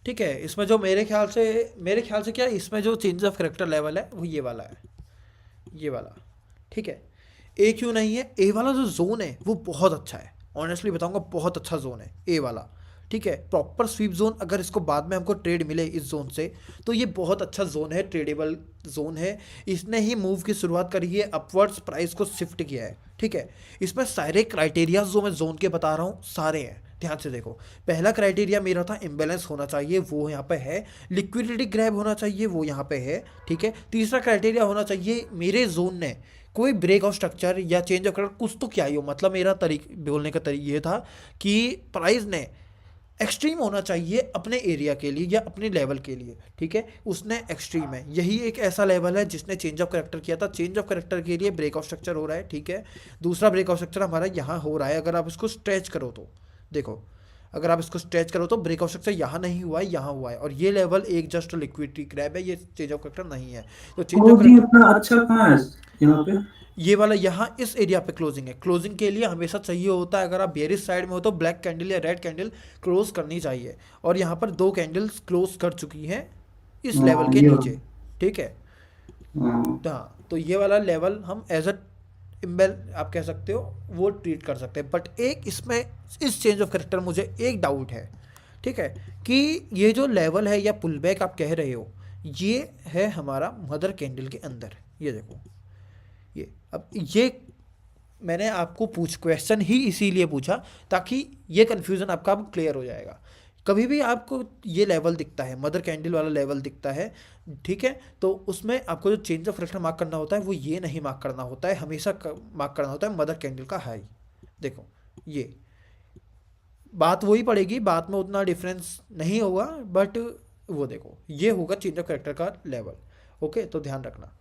ठीक है, इसमें जो मेरे ख्याल से क्या है, इसमें जो चेंज ऑफ कैरेक्टर लेवल है वो ये वाला है, ये वाला, ठीक है। ए क्यों नहीं है? ए वाला जो जोन है वो बहुत अच्छा है, ऑनेस्टली बताऊंगा, बहुत अच्छा जोन है ए वाला, ठीक है। प्रॉपर स्वीप जोन, अगर इसको बाद में हमको ट्रेड मिले इस जोन से, तो ये बहुत अच्छा जोन है, ट्रेडेबल जोन है। इसने ही मूव की शुरुआत करी है, अपवर्ड्स प्राइस को शिफ्ट किया है, ठीक है। इसमें सारे क्राइटेरिया जो मैं जोन के बता रहा हूँ सारे हैं, ध्यान से देखो। पहला क्राइटेरिया मेरा था इम्बैलेंस होना चाहिए, वो यहाँ पे है। लिक्विडिटी ग्रैब होना चाहिए, वो यहाँ पे है, ठीक है। तीसरा क्राइटेरिया होना चाहिए, मेरे जोन ने कोई ब्रेक ऑफ स्ट्रक्चर या चेंज ऑफ कलर कुछ तो क्या ही हो, मतलब मेरा बोलने का तरीका ये था कि प्राइस ने एक्सट्रीम होना चाहिए अपने एरिया के लिए या अपने लेवल के लिए, ठीक है। उसने एक्सट्रीम है, यही एक ऐसा लेवल है जिसने चेंज ऑफ कैरेक्टर किया था। चेंज ऑफ कैरेक्टर के लिए ब्रेक ऑफ स्ट्रक्चर हो रहा है, ठीक है। दूसरा ब्रेक ऑफ स्ट्रक्चर हमारा यहाँ हो रहा है, अगर आप इसको स्ट्रेच करो तो देखो, अगर आप इसको स्ट्रेच करो तो ब्रेक ऑफ स्ट्रक्चर यहाँ नहीं हुआ है, यहाँ हुआ है, और ये लेवल एक जस्ट लिक्विडिटी ग्रैब है, ये चेंज ऑफ कैरेक्टर नहीं है। तो चेंज ऑफ क्लोजिंग इतना अच्छा कहाँ है यहाँ पे? ये वाला यहाँ इस एरिया पे क्लोजिंग है। क्लोजिंग के लिए हमेशा चाहिए होता है, अगर आप बेरिश साइड में हो तो ब्लैक कैंडल या रेड कैंडल क्लोज करनी चाहिए, और यहाँ पर 2 कैंडल्स क्लोज कर चुकी हैं इस लेवल के ये नीचे, ठीक है। हाँ, हाँ, तो ये वाला लेवल हम एज अ इम्बेल आप कह सकते हो, वो ट्रीट कर सकते हैं। बट एक इसमें इस चेंज ऑफ कैरेक्टर मुझे एक डाउट है, ठीक है, कि ये जो लेवल है या पुल बैक आप कह रहे हो, ये है हमारा मदर कैंडल के अंदर, ये देखो ये। अब ये मैंने आपको क्वेश्चन ही इसीलिए पूछा ताकि ये कन्फ्यूज़न आपका अब क्लियर हो जाएगा। कभी भी आपको ये लेवल दिखता है, मदर कैंडल वाला लेवल दिखता है, ठीक है, तो उसमें आपको जो चेंज ऑफ कैरेक्टर मार्क करना होता है वो ये नहीं मार्क करना होता है, हमेशा मार्क करना होता है मदर कैंडल का हाई। देखो ये बात वही पड़ेगी, बात में उतना डिफरेंस नहीं होगा, बट वो देखो ये होगा चेंज ऑफ कैरेक्टर का लेवल, ओके। तो ध्यान रखना,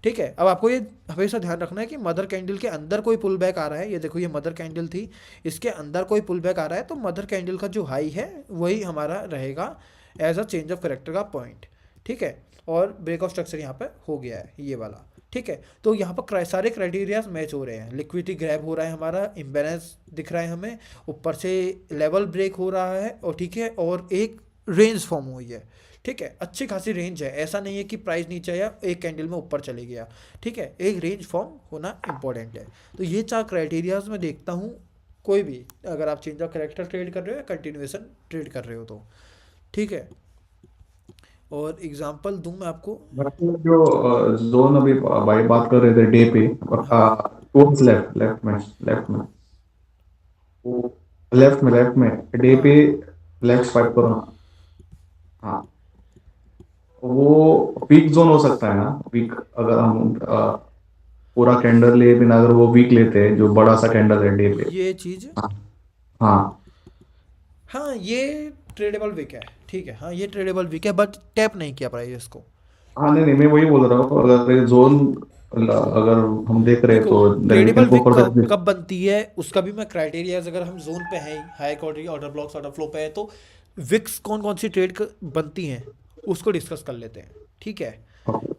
ठीक है। अब आपको ये हमेशा ध्यान रखना है कि मदर कैंडल के अंदर कोई पुल बैक आ रहा है, ये देखो ये मदर कैंडल थी, इसके अंदर कोई पुल बैक आ रहा है, तो मदर कैंडल का जो हाई है वही हमारा रहेगा as a change of character का पॉइंट, ठीक है। और ब्रेक ऑफ स्ट्रक्चर यहाँ पे हो गया है ये वाला, ठीक है। तो यहाँ पर सारे क्राइटेरियाज मैच हो रहे हैं, लिक्विडिटी ग्रैब हो रहा है हमारा, इम्बैलेंस दिख रहा है हमें, ऊपर से लेवल ब्रेक हो रहा है, और ठीक है, और एक रेंज फॉर्म हुई है, ठीक है। अच्छी खासी रेंज है, ऐसा नहीं है कि प्राइस नीचे आया एक कैंडल में ऊपर चले गया, ठीक है। एक रेंज फॉर्म होना इंपॉर्टेंट है। तो ये 4 क्राइटेरियाज मैं देखता हूँ, कोई भी अगर आप चेंज ऑफ कैरेक्टर ट्रेड कर रहे हो या कंटिन्यूएशन ट्रेड कर रहे हो तो, ठीक है। और एग्जांपल दूं मैं आपको? बाकी जो जोन अभी भाई बात कर रहे थे डे पे, टूवर्ड्स लेफ्ट में डे हाँ पे लेफ्ट स्वाइप करो ना। हाँ, वो वीक जोन हो सकता है ना, वीक अगर हम पूरा कैंडल ले बिना अगर वो वीक लेते हैं, जो बड़ा सा कैंडल है डे पे। ये चीज़, हाँ हाँ, हाँ ये ट्रेडेबल विक है, ठीक है, हाँ ये ट्रेडेबल विक है, बट टैप नहीं किया प्राइस इसको। हाँ, नहीं नहीं, मैं वही बोल रहा हूँ, अगर जोन अगर हम देख रहे हैं देखो तो ट्रेडेबल go विक for कब the- कब बनती है उसका भी मैं क्राइटेरिया, अगर हम जोन पे हैं, high quality order blocks order flow पे है, तो विक्स कौन कौन सी ट्रेड बनती हैं उसको डिस्कस कर लेते हैं, ठीक है।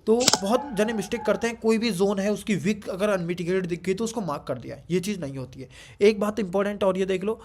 तो बहुत जने मिस्टेक करते हैं, कोई भी जोन है उसकी विक अगर अनमिटिगेटेड दिख गई तो उसको मार्क कर दिया, ये चीज़ नहीं होती है। एक बात इंपॉर्टेंट और ये देख लो,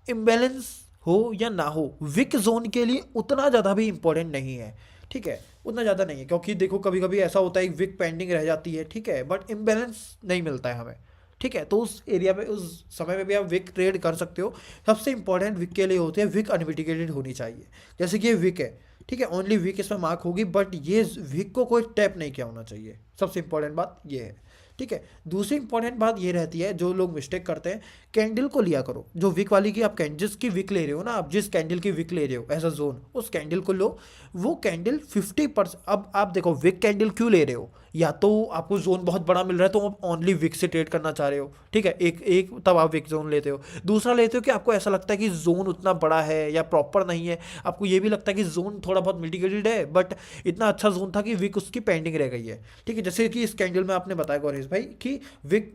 इम्बैलेंस हो या ना हो, विक जोन के लिए उतना ज़्यादा भी इंपॉर्टेंट नहीं है, ठीक है। उतना ज़्यादा नहीं है, क्योंकि देखो कभी कभी ऐसा होता है विक पेंडिंग रह जाती है, ठीक है, बट इम्बैलेंस नहीं मिलता है हमें, ठीक है। तो उस एरिया में उस समय में भी आप विक ट्रेड कर सकते हो। सबसे इंपॉर्टेंट विक के लिए होते हैं विक अनमिटिगेटेड होनी चाहिए। जैसे कि ये विक है, ठीक है, ओनली विक इसमें मार्क होगी, बट ये विक को कोई टैप नहीं किया होना चाहिए। सबसे इंपॉर्टेंट बात ये है, ठीक है। दूसरी इंपॉर्टेंट बात ये रहती है, जो लोग मिस्टेक करते हैं, कैंडल को लिया करो जो विक वाली की आप जिसकी विक ले रहे हो ना, आप जिस कैंडल की विक ले रहे हो एज अ जोन, उस कैंडल को लो। वो कैंडल 50%, अब आप देखो विक कैंडल क्यों ले रहे हो, या तो आपको जोन बहुत बड़ा मिल रहा है तो आप ओनली विक से ट्रेड करना चाह रहे हो, ठीक है, एक एक तब आप विक जोन लेते हो। दूसरा लेते हो कि आपको ऐसा लगता है कि जोन उतना बड़ा है या प्रॉपर नहीं है, आपको ये भी लगता है कि जोन थोड़ा बहुत मिटिगेटेड है, बट इतना अच्छा जोन था कि विक उसकी पेंडिंग रह गई है, ठीक है। जैसे कि इस कैंडल में आपने बताया गौरेश भाई कि विक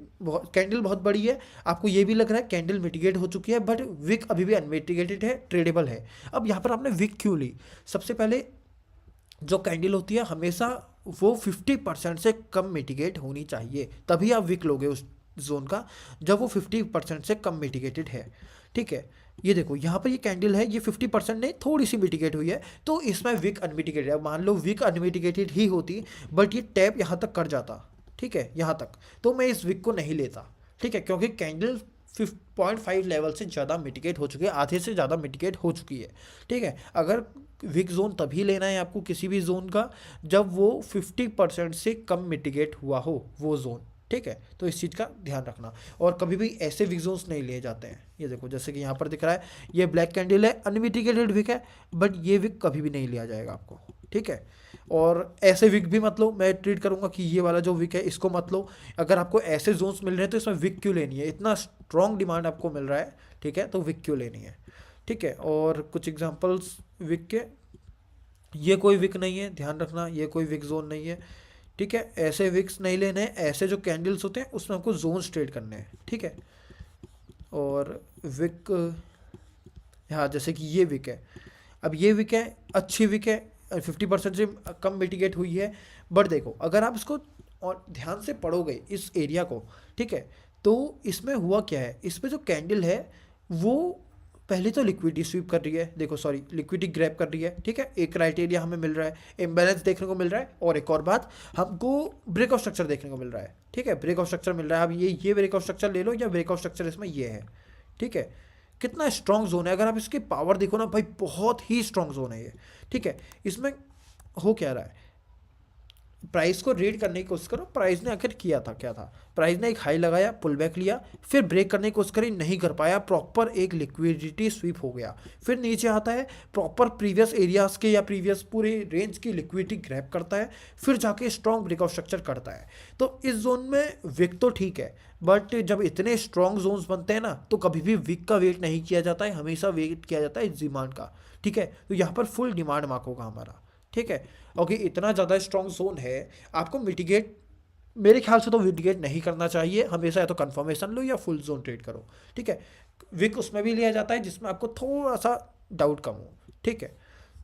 कैंडल बहुत बड़ी है, आपको ये भी लग रहा है कैंडल मिटिगेट हो चुकी है, बट विक अभी भी अनमिटिगेटेड है, ट्रेडेबल है। अब यहाँ पर आपने विक क्यों ली? सबसे पहले जो कैंडल होती है हमेशा वो 50% से कम मिटिगेट होनी चाहिए, तभी आप विक लोगे उस जोन का, जब वो 50% से कम मिटिगेटेड है, ठीक है। ये देखो यहाँ पर ये कैंडल है, ये 50% नहीं, थोड़ी सी मिटिगेट हुई है, तो इसमें विक अनमिटिगेटेड है। मान लो विक अनमिटिगेटेड ही होती बट ये टैप यहाँ तक कर जाता, ठीक है, यहाँ तक, तो मैं इस विक को नहीं लेता, ठीक है, क्योंकि कैंडल 0.5 लेवल से ज़्यादा मिटिगेट हो चुकी है, आधे से ज़्यादा मिटिगेट हो चुकी है, ठीक है। अगर विक जोन तभी लेना है आपको किसी भी जोन का जब वो 50% से कम मिटिगेट हुआ हो वो जोन, ठीक है। तो इस चीज़ का ध्यान रखना, और कभी भी ऐसे विक जोन्स नहीं लिए जाते हैं। ये देखो जैसे कि यहाँ पर दिख रहा है, ये ब्लैक कैंडल है, अनमिटिगेटेड विक है, बट ये विक कभी भी नहीं लिया जाएगा आपको, ठीक है। और ऐसे विक भी मत लो, मैं ट्रीट करूँगा कि ये वाला जो विक है इसको मत लो। अगर आपको ऐसे जोन्स मिल रहे हैं तो इसमें विक क्यों लेनी है, इतना स्ट्रॉन्ग डिमांड आपको मिल रहा है, ठीक है, तो विक क्यों लेनी है, ठीक है। और कुछ एग्जांपल्स विक के, ये कोई विक नहीं है, ध्यान रखना, ये कोई विक जोन नहीं है, ठीक है। ऐसे विक्स नहीं लेने हैं, ऐसे जो कैंडल्स होते हैं उसमें आपको जोन्स ट्रेड करने हैं, ठीक है। और विक, हाँ, जैसे कि ये विक है, अब ये विक है, अच्छी विक है, 50% से कम मिटिगेट हुई है, बट देखो अगर आप इसको और ध्यान से पढ़ोगे इस एरिया को, ठीक है, तो इसमें हुआ क्या है, इसमें जो कैंडल है वो पहले तो लिक्विडिटी स्वीप कर रही है, देखो सॉरी लिक्विडिटी ग्रैब कर रही है, ठीक है, एक क्राइटेरिया हमें मिल रहा है, इम्बैलेंस देखने को मिल रहा है, और एक और बात हमको ब्रेक ऑफ स्ट्रक्चर देखने को मिल रहा है, ठीक है, ब्रेक ऑफ स्ट्रक्चर मिल रहा है। अब ये ब्रेक ऑफ स्ट्रक्चर ले लो, या ब्रेक ऑफ स्ट्रक्चर इसमें ये है, ठीक है, कितना स्ट्रॉन्ग जोन है, अगर आप इसकी पावर देखो ना भाई, बहुत ही स्ट्रॉन्ग जोन है ये, ठीक है। इसमें हो क्या रहा है, प्राइस को रीड करने की कोशिश करो, प्राइस ने आखिर किया था क्या था, प्राइस ने एक हाई लगाया, पुल बैक लिया, फिर ब्रेक करने की कोशिश करी, नहीं कर पाया, प्रॉपर एक लिक्विडिटी स्वीप हो गया, फिर नीचे आता है, प्रॉपर प्रीवियस एरियाज के या प्रीवियस पूरे रेंज की लिक्विडिटी ग्रैब करता है, फिर जाके स्ट्रॉन्ग ब्रेक ऑफ स्ट्रक्चर करता है। तो इस जोन में विक तो ठीक है, बट जब इतने स्ट्रॉन्ग जोन्स बनते हैं ना, तो कभी भी विक का वेट नहीं किया जाता है, हमेशा वेट किया जाता है इस डिमांड का, ठीक है। तो यहाँ पर फुल डिमांड मार्क होगा हमारा, ठीक है। ओके, इतना ज़्यादा स्ट्रॉन्ग जोन है, आपको मिटिगेट मेरे ख्याल से तो मिटिगेट नहीं करना चाहिए, हमेशा या तो कंफर्मेशन लो या फुल जोन ट्रेड करो, ठीक है। विक उसमें भी लिया जाता है जिसमें आपको थोड़ा सा डाउट कम हो, ठीक है।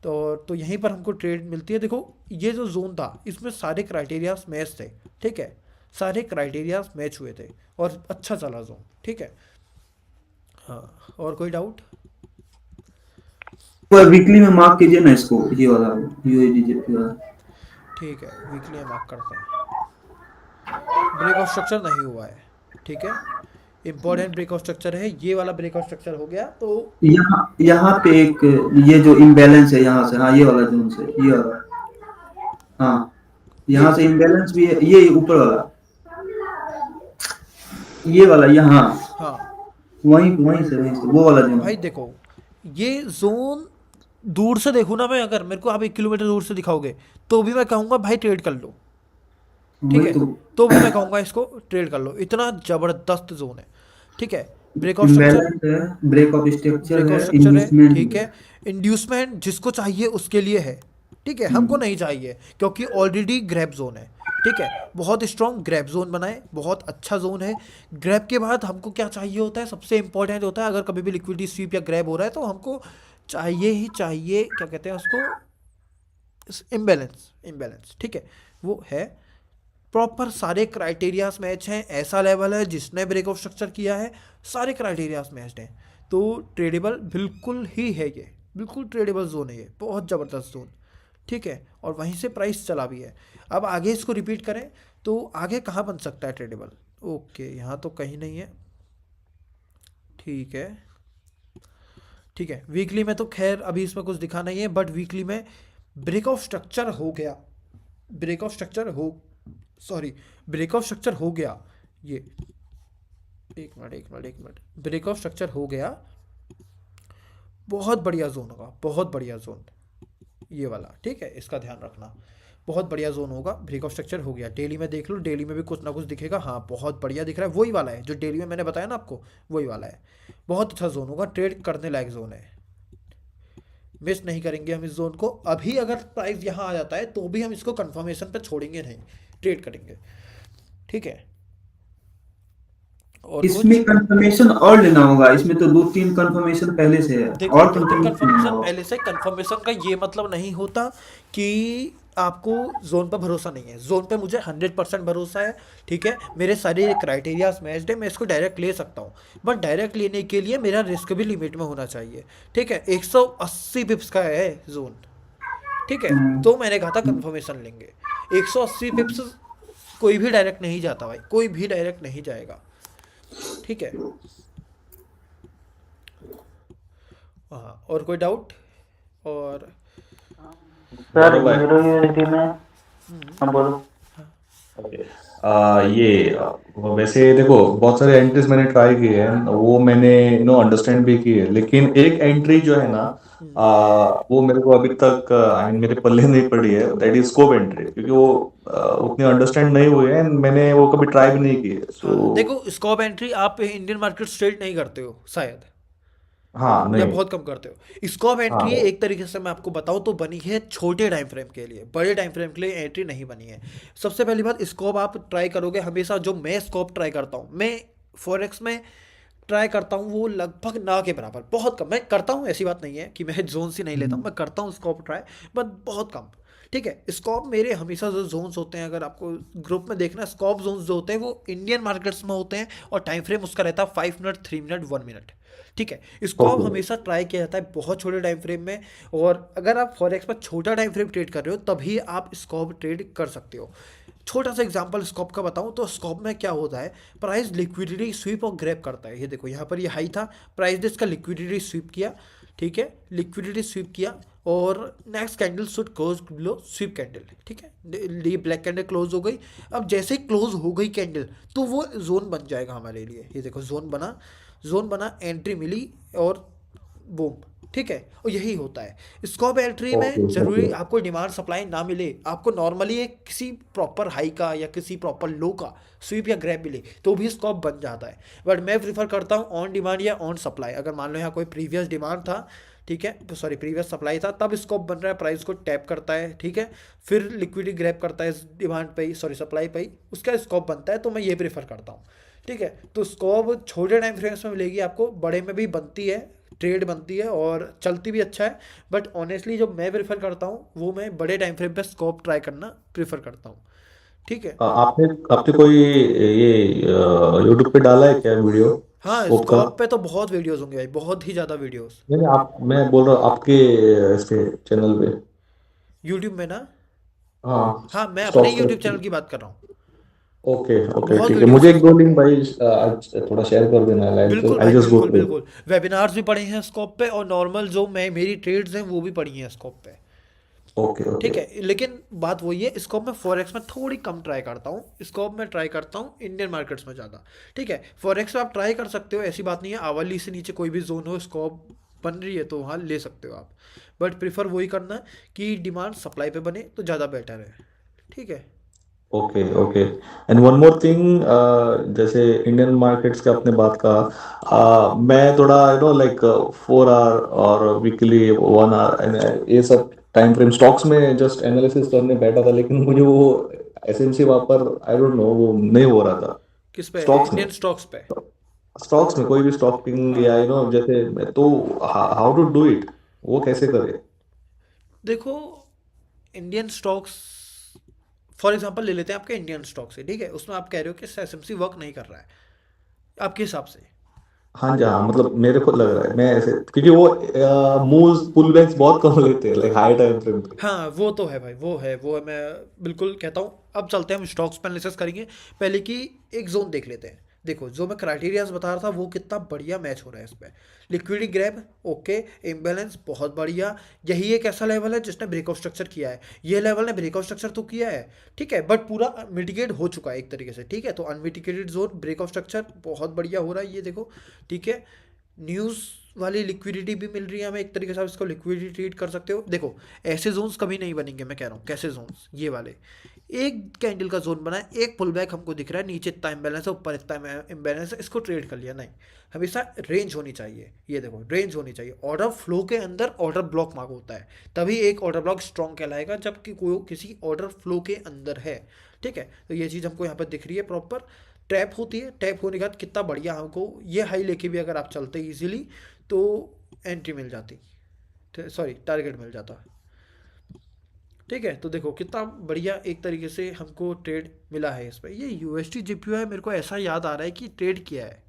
तो यहीं पर हमको ट्रेड मिलती है। देखो ये जो जोन था इसमें सारे क्राइटेरियाज मैच थे, ठीक है, सारे क्राइटेरियाज मैच हुए थे और अच्छा चला जोन, ठीक है। हाँ, और कोई डाउट? वीकली में मार्क कीजिए ना इसको, ये वाला यूएसडीजेपी वाला, ठीक है, वीकली में मार्क करते हैं। ब्रेक ऑफ स्ट्रक्चर नहीं हुआ है, ठीक है, इंपॉर्टेंट ब्रेक ऑफ स्ट्रक्चर है, ये वाला ब्रेक ऑफ स्ट्रक्चर हो गया। तो यहाँ पे एक ये जो इम्बैलेंस है यहाँ से, हाँ ये वाला जोन से, ये वाला, हाँ यहाँ से इम्बैलेंस भी है, ये ऊपर वाला, ये वाला यहाँ, हाँ वहीं से वो वाला जोन। भाई देखो ये जोन दूर से देखूँ ना मैं, अगर मेरे को आप 1 किलोमीटर दूर से दिखाओगे तो भी मैं कहूँगा भाई ट्रेड कर लो, ठीक है, तो भी मैं कहूँगा इसको ट्रेड कर लो, इतना जबरदस्त जोन है, ठीक है। Break of structure, break of structure है, ठीक है, इंड्यूसमेंट जिसको चाहिए उसके लिए है, ठीक है, हमको नहीं चाहिए क्योंकि ऑलरेडी ग्रैब जोन है, ठीक है, बहुत स्ट्रॉन्ग ग्रैब जोन बनाए, बहुत अच्छा जोन है। ग्रैब के बाद हमको क्या चाहिए होता है, सबसे इंपॉर्टेंट होता है, अगर कभी भी लिक्विडिटी स्वीप या ग्रैब हो रहा है तो हमको चाहिए ही चाहिए, क्या कहते हैं उसको, इम्बैलेंस, ठीक है, वो है प्रॉपर, सारे क्राइटेरियाज मैच हैं, ऐसा लेवल है जिसने ब्रेक ऑफ स्ट्रक्चर किया है, सारे क्राइटेरियाज मैच हैं, तो ट्रेडेबल बिल्कुल ही है, ये बिल्कुल ट्रेडेबल जोन है, ये बहुत ज़बरदस्त जोन, ठीक है, और वहीं से प्राइस चला भी है। अब आगे इसको रिपीट करें तो आगे कहाँ बन सकता है ट्रेडेबल? ओके, यहाँ तो कहीं नहीं है। ठीक है, ठीक है, वीकली में तो खैर अभी इसमें कुछ दिखा नहीं है, बट वीकली में ब्रेक ऑफ स्ट्रक्चर हो गया, ब्रेक ऑफ स्ट्रक्चर हो, सॉरी, ब्रेक ऑफ स्ट्रक्चर हो गया ये, एक मिनट, ब्रेक ऑफ स्ट्रक्चर हो गया, बहुत बढ़िया जोन होगा, बहुत बढ़िया जोन ये वाला, ठीक है, इसका ध्यान रखना, बहुत बढ़िया जोन होगा। ब्रेक ऑफ स्ट्रक्चर हो गया, डेली में देख लो, डेली में भी कुछ ना कुछ दिखेगा, हाँ बहुत बढ़िया दिख रहा है, वही वाला है जो डेली में मैंने बताया ना आपको, वही वाला है, बहुत अच्छा जोन होगा, ट्रेड करने लायक जोन है, मिस नहीं करेंगे हम इस जोन को। अभी अगर प्राइस यहाँ आ जाता है तो भी हम इसको कंफर्मेशन पे छोड़ेंगे नहीं, ट्रेड करेंगे, ठीक है। और कुछ इसमें कंफर्मेशन और लेना होगा, इसमें तो 2-3 कंफर्मेशन पहले से है, देखो, और दो तीन कंफर्मेशन लेना कंफर्मेशन होगा। पहले से, कंफर्मेशन का ये मतलब नहीं होता कि आपको जोन पर भरोसा नहीं है, जोन पे मुझे 100% भरोसा है, ठीक है, मेरे सारे क्राइटेरियाज मैच्ड है, मैं इसको डायरेक्ट ले सकता हूँ, बट डायरेक्ट लेने के लिए मेरा रिस्क भी लिमिट में होना चाहिए, ठीक है। 180 पिप्स का है जोन, ठीक है, हम्म, तो मैंने कहा था कंफर्मेशन लेंगे। 180 पिप्स कोई भी डायरेक्ट नहीं जाता भाई, कोई भी डायरेक्ट नहीं जाएगा, ठीक है। हाँ, और कोई डाउट? और सर गौरव भाई। हीरो यूएसडी में, हाँ बोलो। ओके। वैसे देखो, बहुत सारे एंट्रीज मैंने ट्राई किए हैं, वो मैंने अंडरस्टैंड भी की है, लेकिन एक एंट्री जो है ना, वो मेरे को अभी तक आई मीन मेरे पल्ले नहीं पड़ी है, दैट इज स्कोप एंट्री, क्योंकि वो उतनी अंडरस्टैंड नहीं हुई है and मैंने वो कभी ट्राई भी नहीं की है, हाँ, सो देखो, स्कॉप एंट्री आप इंडियन मार्केट ट्रेड नहीं करते हो शायद, हाँ या नहीं। बहुत कम करते हो। स्कॉप एंट्री हाँ एक तरीके से मैं आपको बताऊं तो बनी है छोटे टाइम फ्रेम के लिए, बड़े टाइम फ्रेम के लिए एंट्री नहीं बनी है। सबसे पहली बात, स्कॉप आप ट्राई करोगे हमेशा, जो मैं स्कॉप ट्राई करता हूं, मैं फॉरेक्स में ट्राई करता हूँ, वो लगभग ना के बराबर, बहुत कम मैं करता हूँ, ऐसी बात नहीं है कि मैं जोन से नहीं लेता हूँ, मैं करता हूँ स्कॉप ट्राई, बट बहुत कम, ठीक है। स्कॉप मेरे हमेशा जो जोन्स होते हैं, अगर आपको ग्रुप में देखना, स्कॉप जोन्स जो होते हैं वो इंडियन मार्केट्स में होते हैं, और टाइम फ्रेम उसका रहता है 5 मिनट, 3 मिनट, 1 मिनट, ठीक है। स्कॉप ओके हमेशा ट्राई किया जाता है बहुत छोटे टाइम फ्रेम में, और अगर आप फॉरेक्स में छोटा टाइम फ्रेम ट्रेड कर रहे हो तभी आप स्कॉप ट्रेड कर सकते हो। छोटा सा एग्जांपल स्कॉप का बताऊं तो स्कॉप में क्या होता है, प्राइस लिक्विडिटी स्वीप और ग्रैब करता है, ये देखो यहाँ पर ये हाई था, प्राइस ने इसका लिक्विडिटी स्वीप किया, ठीक है, लिक्विडिटी स्वीप किया, और next candle should close below sweep candle, ठीक है, ये ब्लैक कैंडल क्लोज हो गई। अब जैसे ही क्लोज हो गई कैंडल तो वो जोन बन जाएगा हमारे लिए, ये देखो जोन बना, जोन बना, एंट्री मिली, और बूम, ठीक है। और यही होता है स्कॉप एंट्री ओके में, जरूरी ओके। आपको डिमांड सप्लाई ना मिले, आपको नॉर्मली एक किसी प्रॉपर हाई का या किसी प्रॉपर लो का स्वीप या ग्रैब मिले तो भी स्कॉप बन जाता है, बट मैं प्रीफर करता हूँ ऑन डिमांड या ऑन सप्लाई। अगर मान लो यहाँ कोई प्रीवियस डिमांड था, ठीक है, तो सॉरी प्रीवियस सप्लाई था, तब स्कॉप बन रहा है, प्राइस को टैप करता है, ठीक है, फिर लिक्विडिटी ग्रैब करता है डिमांड पे ही, सॉरी सप्लाई पे ही, उसका स्कॉप बनता है, तो मैं ये प्रीफर करता हूँ, ठीक है। तो स्कॉप छोटे टाइम फ्रेम्स में मिलेगी आपको, बड़े में भी बनती है, ट्रेड बनती है और चलती भी अच्छा है, बट ऑनेस्टली जो मैं प्रेफर करता हूँ वो मैं बड़े टाइम फ्रेम पे स्कोप ट्राई करना प्रेफर करता हूँ, ठीक है। आपने आपने कोई ये यूट्यूब पे डाला है क्या वीडियो हाँ, स्कोप का? स्कोप पे तो बहुत वीडियोस होंगे भाई, बहुत ही ज़्यादा वीडियोस, नहीं नहीं, आप, मैं बोल रहा हूँ आपके इस पे चैनल पे। यूट्यूब में ना। हाँ, हाँ, मैं अपने स्टॉक यूट्यूब चैनल का। की बात कर रहा हूँ, ओके ओके, बहुत ठीक है, वीडियोस मुझे है एक दो स्कोप पे। लिंक भाई आज थोड़ा शेयर कर देना, बिल्कुल आई भाई, जस्ट गो बिल्कुल थ्रू। बिल्कुल, वेबिनार्स भी पढ़े हैं स्कोप पे, और नॉर्मल जो मैं मेरी ट्रेड्स हैं वो भी पढ़ी हैं स्कोप पे, ओके ओके। ठीक है। लेकिन बात वही है, स्कोप में फॉरेक्स में थोड़ी कम ट्राई करता हूँ, स्कोप में ट्राई करता हूँ इंडियन मार्केट्स में ज़्यादा, ठीक है। फॉरेक्स में आप ट्राई कर सकते हो, ऐसी बात नहीं है, आवली से नीचे कोई भी जोन हो स्कोप बन रही है तो वहाँ ले सकते हो आप, बट प्रेफर वही करना कि डिमांड सप्लाई पे बने तो ज़्यादा बेटर है, ठीक है। Okay okay. And one more thing, जैसे इंडियन मार्केट्स का आपने बात कहा, मैं थोड़ा लाइक 4 आवर और वीकली 1 आवर ये सब टाइम फ्रेम स्टॉक्स में जस्ट एनालिसिस करने बैठा था, लेकिन मुझे वो एसएमसी वहाँ पर आई डोंट नो वो नहीं हो रहा था। किस पे? स्टॉक्स में, इंडियन स्टॉक्स पे? स्टॉक्स में कोई भी स्टॉकिंग हाँ, या जैसे, तो हाउ टू डू इट, वो कैसे करे? देखो, इंडियन स्टॉक्स फॉर एग्जांपल ले लेते हैं आपके इंडियन स्टॉक से, ठीक है, उसमें आप कह रहे हो कि एसएमसी वर्क नहीं कर रहा है आपके हिसाब से, हाँ जी, हाँ, मतलब मेरे को लग रहा है मैं ऐसे, क्योंकि वो मूव्स पुल बैक्स बहुत कम लेते हैं लाइक हाई टाइम फ्रेम पे। हाँ वो तो है भाई, वो है मैं बिल्कुल कहता हूँ। अब चलते हैं हम स्टॉक्स पर एनालिसिस करेंगे। पहले की एक जोन देख लेते हैं। देखो जो मैं क्राइटेरियाज बता रहा था वो कितना बढ़िया मैच हो रहा है इसमें। लिक्विडिटी ग्रैब ओके, इम्बैलेंस बहुत बढ़िया। यही एक ऐसा लेवल है जिसने ब्रेकआउट स्ट्रक्चर किया है। ये लेवल ने ब्रेकआउट स्ट्रक्चर तो किया है, ठीक है, बट पूरा मिटिगेट हो चुका है एक तरीके से, ठीक है। तो अनमिटिगेटेड जोन ब्रेकआउट स्ट्रक्चर बहुत बढ़िया हो रहा है, ये देखो, ठीक है। न्यूज़ वाली लिक्विडिटी भी मिल रही है हमें, एक तरीके से आप इसको लिक्विडिटी ट्रीट कर सकते हो। देखो ऐसे जोन्स कभी नहीं बनेंगे, मैं कह रहा हूँ कैसे जोन्स, ये वाले। एक कैंडल का जोन बना है, एक पुल बैक हमको दिख रहा है, नीचे इतना इम्बैलेंस है, ऊपर इतना इम्बैलेंस है, इसको ट्रेड कर लिया। नहीं, हमेशा रेंज होनी चाहिए। ये देखो रेंज होनी चाहिए। ऑर्डर फ्लो के अंदर ऑर्डर ब्लॉक मार्क होता है, तभी एक ऑर्डर ब्लॉक स्ट्रॉन्ग कहलाएगा, जबकि कोई किसी ऑर्डर फ्लो के अंदर है, ठीक है। तो ये चीज़ हमको यहाँ पर दिख रही है प्रॉपर। टैप होती है, टैप होने के बाद कितना बढ़िया हमको ये हाई लेके भी अगर आप चलते इजीली तो एंट्री मिल जाती, सॉरी टारगेट मिल जाता, ठीक है। तो देखो कितना बढ़िया एक तरीके से हमको ट्रेड मिला है इस पर। ये यूएसटी जीपीयू मेरे को ऐसा याद आ रहा है कि ट्रेड किया है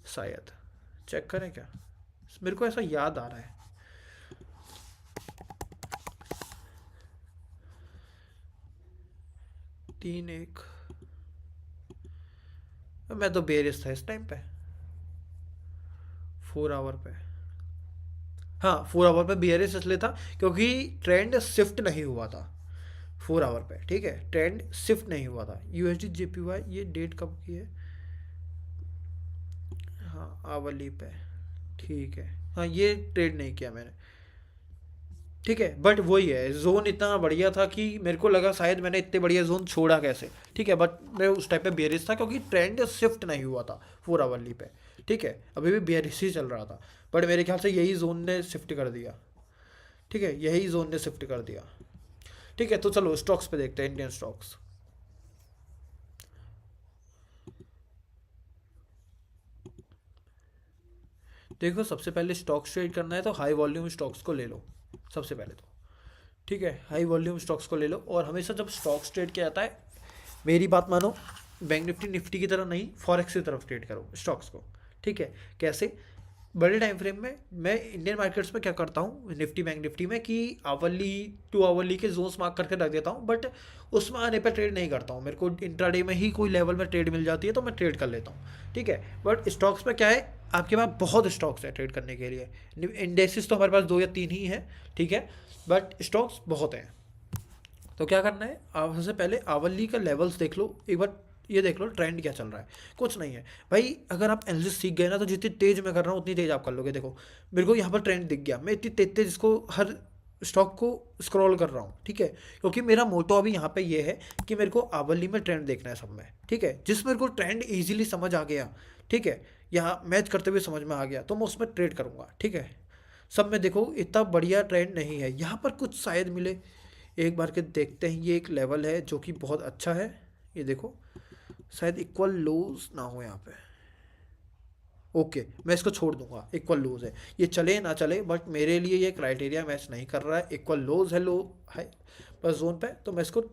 शायद, चेक करें क्या, मेरे को ऐसा याद आ रहा है। 3-1, मैं तो बेरिस था इस टाइम पे 4 आवर पे। हाँ 4 आवर पे बियरिश इसलिए था क्योंकि ट्रेंड शिफ्ट नहीं हुआ था 4 आवर पे, ठीक है, ट्रेंड शिफ्ट नहीं हुआ था। यूएसडी जेपीवाई ये डेट कब की है, हाँ आवली पे, ठीक है। हाँ ये ट्रेड नहीं किया मैंने, ठीक है, बट वही है, जोन इतना बढ़िया था कि मेरे को लगा शायद मैंने इतने बढ़िया जोन छोड़ा कैसे, ठीक है। बट मैं उस टाइप पे बेरिश था क्योंकि ट्रेंड शिफ्ट नहीं हुआ था 4 आवरली पे, ठीक है, अभी भी बेरिश ही चल रहा था। बट मेरे ख्याल से यही जोन ने शिफ्ट कर दिया, ठीक है, यही जोन ने शिफ्ट कर दिया, ठीक है। तो चलो स्टॉक्स पे देखते हैं, इंडियन स्टॉक्स। देखो सबसे पहले स्टॉक्स ट्रेड करना है तो हाई वॉल्यूम स्टॉक्स को ले लो सबसे पहले तो, ठीक है, हाई वॉल्यूम स्टॉक्स को ले लो। और हमेशा जब स्टॉक्स ट्रेड किया जाता है, मेरी बात मानो, बैंक निफ्टी निफ्टी की तरह नहीं, फॉरेक्स की तरफ ट्रेड करो स्टॉक्स को, ठीक है। कैसे, बड़े टाइम फ्रेम में मैं इंडियन मार्केट्स में क्या करता हूँ निफ्टी बैंक निफ्टी में कि आवरली 2 आवरली के जोन्स मार्क करके रख देता हूँ, बट उसमें आने पर ट्रेड नहीं करता हूँ। मेरे को इंट्राडे में ही कोई लेवल में ट्रेड मिल जाती है तो मैं ट्रेड कर लेता हूँ, ठीक है। बट स्टॉक्स में क्या है, आपके पास बहुत स्टॉक्स है ट्रेड करने के लिए। इंडेक्सेस तो हमारे पास 2 या 3 ही हैं, ठीक है, बट स्टॉक्स बहुत हैं। तो क्या करना है, आप सबसे पहले आवरली का लेवल्स देख लो एक बार, ये देख लो ट्रेंड क्या चल रहा है। कुछ नहीं है भाई, अगर आप एनालिसिस सीख गए ना तो जितनी तेज मैं कर रहा हूँ उतनी तेज आप कर लोगे। देखो मेरे को यहाँ पर ट्रेंड दिख गया, मैं इतनी तेज तेज इसको हर स्टॉक को स्क्रॉल कर रहा हूँ, ठीक है, क्योंकि मेरा मोटो अभी यहाँ पे ये है कि मेरे को आवरली में ट्रेंड देखना है सब में, ठीक है। जिस मेरे को ट्रेंड ईजिली समझ आ गया, ठीक है, यहाँ मैच करते हुए समझ में आ गया तो मैं उसमें ट्रेड करूँगा, ठीक है। सब में देखो इतना बढ़िया ट्रेंड नहीं है, यहाँ पर कुछ शायद मिले, एक बार के देखते हैं। ये एक लेवल है जो कि बहुत अच्छा है, ये देखो शायद इक्वल लोज ना हो यहाँ पे, ओके मैं इसको छोड़ दूंगा, इक्वल लोज है, ये चले ना चले बट मेरे लिए ये क्राइटेरिया मैच नहीं कर रहा है। इक्वल लोज है, लो है बस जोन पे, तो मैं इसको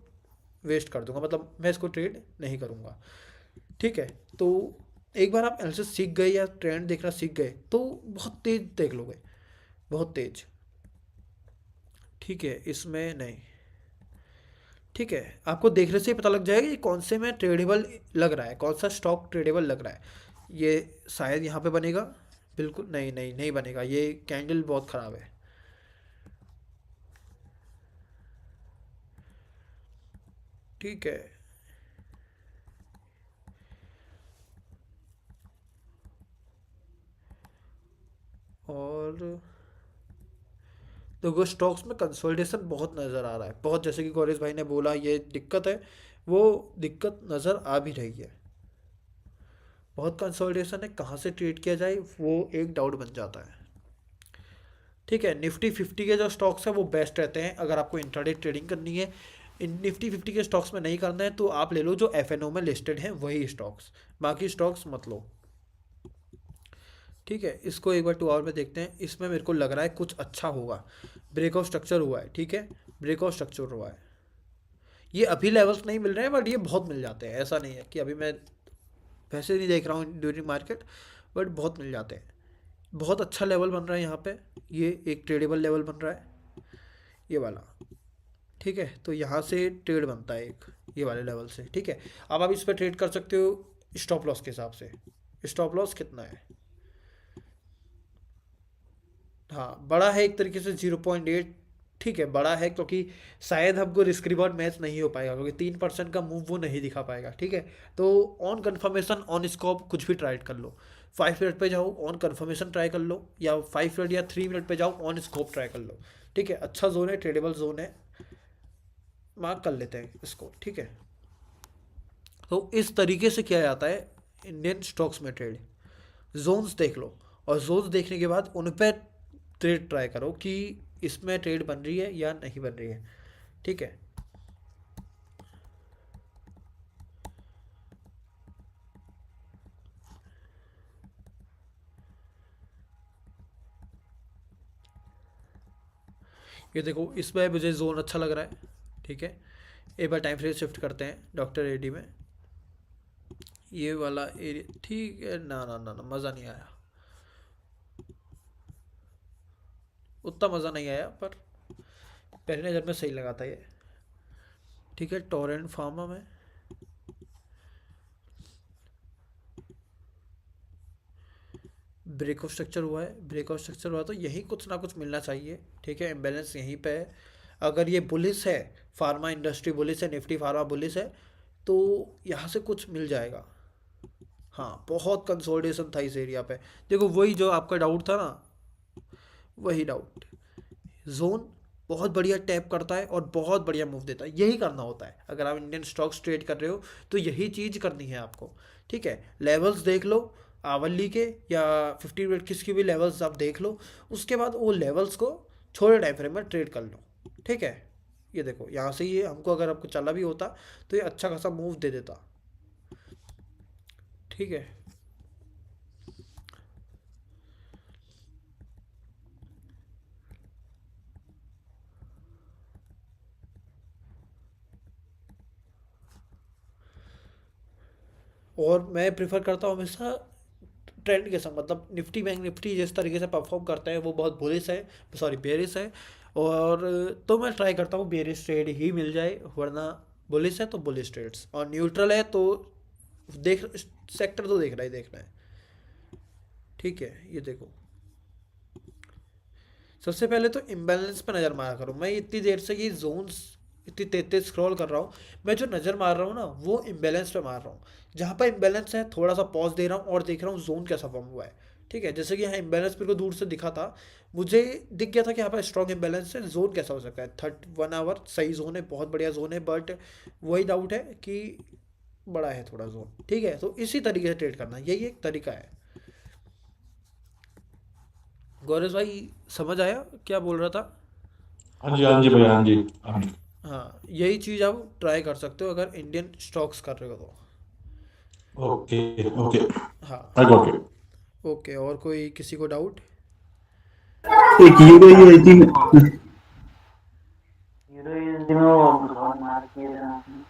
वेस्ट कर दूंगा, मतलब मैं इसको ट्रेड नहीं करूंगा, ठीक है। तो एक बार आप एनालिसिस सीख गए या ट्रेंड देखना सीख गए तो बहुत तेज देख लोगे, बहुत तेज, ठीक है। इसमें नहीं, ठीक है, आपको देखने से ही पता लग जाएगा कि कौन से में ट्रेडेबल लग रहा है, कौन सा स्टॉक ट्रेडेबल लग रहा है। ये शायद यहाँ पे बनेगा, बिल्कुल नहीं नहीं नहीं बनेगा, ये कैंडल बहुत ख़राब है, ठीक है। और देखो स्टॉक्स में कंसोलिडेशन बहुत नज़र आ रहा है, बहुत, जैसे कि गौरेश भाई ने बोला ये दिक्कत है, वो दिक्कत नज़र आ भी रही है, बहुत कंसोलिडेशन है। कहाँ से ट्रेड किया जाए वो एक डाउट बन जाता है, ठीक है। निफ्टी 50 के जो स्टॉक्स हैं वो बेस्ट रहते हैं अगर आपको इंट्राडे ट्रेडिंग करनी है। इन निफ्टी 50 के स्टॉक्स में नहीं करना है तो आप ले लो जो एफएनओ में लिस्टेड हैं वही स्टॉक्स, बाकी स्टॉक्स मत लो, ठीक है। इसको एक बार 2 आवर में देखते हैं, इसमें मेरे को लग रहा है कुछ अच्छा होगा। ब्रेकआउट स्ट्रक्चर हुआ है, ठीक है, ब्रेकआउट स्ट्रक्चर हुआ है। ये अभी लेवल्स नहीं मिल रहे हैं बट ये बहुत मिल जाते हैं, ऐसा नहीं है कि अभी मैं वैसे नहीं देख रहा हूँ ड्यूरिंग मार्केट, बट बहुत मिल जाते हैं। बहुत अच्छा लेवल बन रहा है यहाँ पे, ये एक ट्रेडेबल लेवल बन रहा है ये वाला, ठीक है। तो यहाँ से ट्रेड बनता है एक ये वाले लेवल से, ठीक है। अब आप इस पर ट्रेड कर सकते हो स्टॉप लॉस के हिसाब से। स्टॉप लॉस कितना है, हाँ बड़ा है एक तरीके से 0.8, ठीक है बड़ा है, क्योंकि शायद हमको रिस्क रिवॉर्ड मैच नहीं हो पाएगा, क्योंकि 3% का मूव वो नहीं दिखा पाएगा, ठीक है। तो ऑन कंफर्मेशन ऑन स्कॉप कुछ भी ट्राई कर लो, 5 मिनट पे जाओ ऑन कंफर्मेशन ट्राई कर लो, या 5 मिनट या 3 मिनट पे जाओ ऑन स्कोप ट्राई कर लो, ठीक है। अच्छा जोन है, ट्रेडेबल जोन है, मार्क कर लेते हैं इसको, ठीक है। तो इस तरीके से किया जाता है इंडियन स्टॉक्स में ट्रेड। जोन्स देख लो, और जोन्स देखने के बाद उन पर ट्रेड ट्राई करो कि इसमें ट्रेड बन रही है या नहीं बन रही है, ठीक है। ये देखो इसमें मुझे जोन अच्छा लग रहा है, ठीक है। एक बार टाइम फ्रेम शिफ्ट करते हैं डॉक्टर एडी में, ये वाला एरिया, ठीक है। ना ना ना ना, मज़ा नहीं आया, उतना मज़ा नहीं आया, पर पहले नज़र में सही लगा था ये, ठीक है। टोरेंट फार्मा में ब्रेकआउट स्ट्रक्चर हुआ है, ब्रेकआउट स्ट्रक्चर हुआ तो यही कुछ ना कुछ मिलना चाहिए, ठीक है। इम्बैलेंस यहीं पे है, अगर ये बुलिस है, फार्मा इंडस्ट्री बुलिस है, निफ्टी फार्मा बुलिस है, तो यहाँ से कुछ मिल जाएगा। हाँ बहुत कंसोलिडेशन था इस एरिया पे, देखो वही जो आपका डाउट था ना, वही डाउट। जोन बहुत बढ़िया टैप करता है और बहुत बढ़िया मूव देता है, यही करना होता है अगर आप इंडियन स्टॉक्स ट्रेड कर रहे हो, तो यही चीज़ करनी है आपको, ठीक है। लेवल्स देख लो आवली के या 50 मिनट किसकी भी लेवल्स आप देख लो, उसके बाद वो लेवल्स को छोटे टाइम फ्रेम में ट्रेड कर लो, ठीक है। ये देखो यहाँ से ये हमको अगर आपको चला भी होता तो ये अच्छा खासा मूव दे देता, ठीक है। और मैं प्रेफर करता हूँ हमेशा ट्रेंड के संग, मतलब निफ्टी बैंक निफ्टी जिस तरीके से परफॉर्म करते हैं वो बहुत बुलिश है, सॉरी बेरिश है। और तो मैं ट्राई करता हूँ बेरिश ट्रेड ही मिल जाए, वरना बुलिश है तो बुलिश ट्रेड्स, और न्यूट्रल है तो देख सेक्टर तो देखना ही देखना है, ठीक है। ये देखो सबसे पहले तो इम्बैलेंस पे नज़र मारा करो। मैं इतनी देर से ये जोन्स इतनी तेज तेज स्क्रॉल कर रहा हूँ, मैं जो नज़र मार रहा हूँ ना वो इम्बैलेंस पे मार रहा हूँ। जहाँ पर इम्बैलेंस है थोड़ा सा पॉज दे रहा हूँ और देख रहा हूँ जोन कैसा फॉर्म हुआ है, ठीक है। जैसे कि यहाँ इम्बैलेंस मेरे को दूर से दिखा था, मुझे दिख गया था कि यहाँ पर स्ट्रॉन्ग इम्बैलेंस है, जोन कैसा हो सकता है। 1 आवर सही जोन है, बहुत बढ़िया जोन है, बट वही डाउट है कि बड़ा है थोड़ा जोन, ठीक है। तो इसी तरीके से ट्रेड करना, यही एक तरीका है। गौरव भाई समझ आया क्या बोल रहा था? हाँ जी भैया, हाँ जी, हाँ जी। हाँ यही चीज़ आप ट्राई कर सकते हो अगर इंडियन स्टॉक्स कर रहे हो तो। ओके, ओके, हाँ आई गॉट इट। ओके, और कोई किसी को डाउट? एक यूरो यूएसडी में यूरो यूएसडी में वो बहुत मार किए थे ना आपने।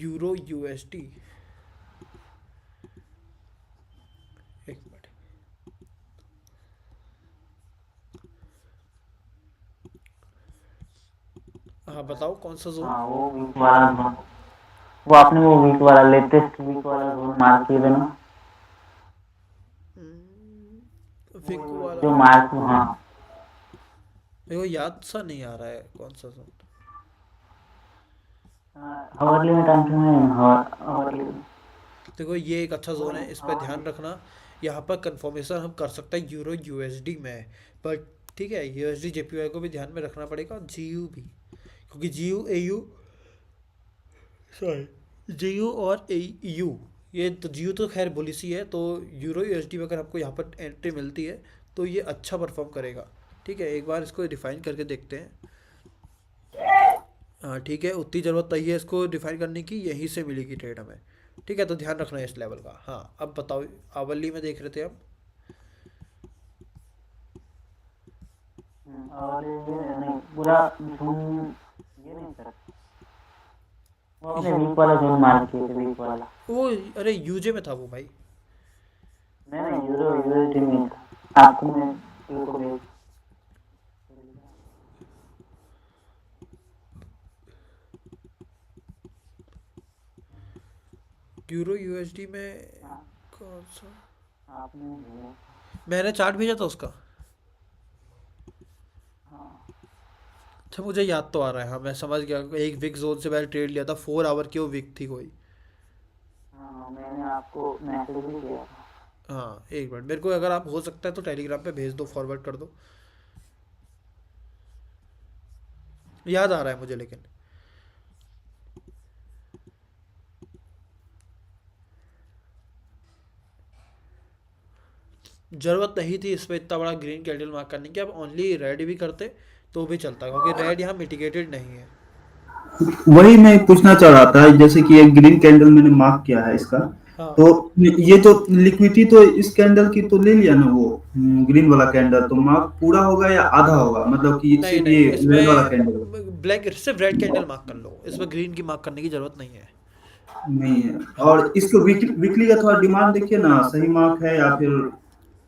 यूरो यूएसडी, एक मिनट, हाँ बताओ कौन सा जोन? हाँ वो वीक वाला जोन, वो आपने वो वीक वाला लेटेस्ट वीक वाला जोन मार किए थे ना, विक वाला जो मार्क, हाँ मेरे को याद सा नहीं आ रहा है कौन सा जोन। हवरली में टाइम में हवरली में। देखो ये एक अच्छा जोन है, इस पर ध्यान रखना। यहाँ पर कंफर्मेशन हम कर सकते हैं यूरो यूएसडी में, पर ठीक है यूएसडी जेपीवाई को भी ध्यान में रखना पड़ेगा, जीयू भी, क्योंकि जीयू एयू, सॉरी जीयू और एयू, ये तो जीयू तो खैर बुलिसी है, तो यूरो यूएसडी में अगर आपको यहाँ पर एंट्री मिलती है तो ये अच्छा परफॉर्म करेगा, ठीक है। एक बार इसको डिफाइन करके देखते हैं। हाँ ठीक है, उतनी ज़रूरत नहीं है इसको डिफाइन करने की, यहीं से मिलेगी ट्रेड हमें, ठीक है। तो ध्यान रखना है इस लेवल का। हाँ अब बताओ, आवली में देख रहे थे हम, और ये नहीं पूरा झूम, ये नहीं सर, वो आपने वीक वाला जोन मार्क किए थे, वीक वाला। वो अरे यूजे में था वो भाई। नहीं यूरो यूएसडी में था, आपको मैं यूरो भेज। यूरो यूएसडी में कौन सा? आपने भेजा। मैंने चार्ट भेजा था उसका। अच्छा मुझे याद तो आ रहा है, हाँ मैं समझ गया। एक विक जोन से मैंने ट्रेड लिया था, 4 आवर की वो विक थी कोई। हाँ मैंने आपको मैसेज भी किया था। हाँ एक मिनट, मेरे को अगर आप हो सकता है तो टेलीग्राम पे भेज दो, फॉरवर्ड कर दो। याद आ रहा है मुझे लेकिन। ज़रूरत नहीं थी इस पे इतना बड़ा ग्रीन कैंडल मार्क करने की, आप ओनली रेड भी करते तो भी चलता, क्योंकि रेड यहाँ मिटिगेटेड नहीं है। वही मैं पूछना चाह रहा था, जैसे कि एक ग्रीन कैंडल मैंने मार्क किया है इसका, हाँ तो ये तो लिक्विडिटी तो इस कैंडल की तो ले लिया ना वो ग्रीन वाला कैंडल, तो मार्क पूरा होगा या आधा होगा, मतलब कि नहीं सिर्फ नहीं, ये रेड वाला कैंडल इसमें ब्लैक सिर्फ रेड कैंडल मार्क कर लो, इसमें ग्रीन की मार्क करने की ज़रूरत नहीं है। नहीं है? हाँ और इसको वीकली का थोड़ा डिमांड देखिए ना, सही मार्क है या फिर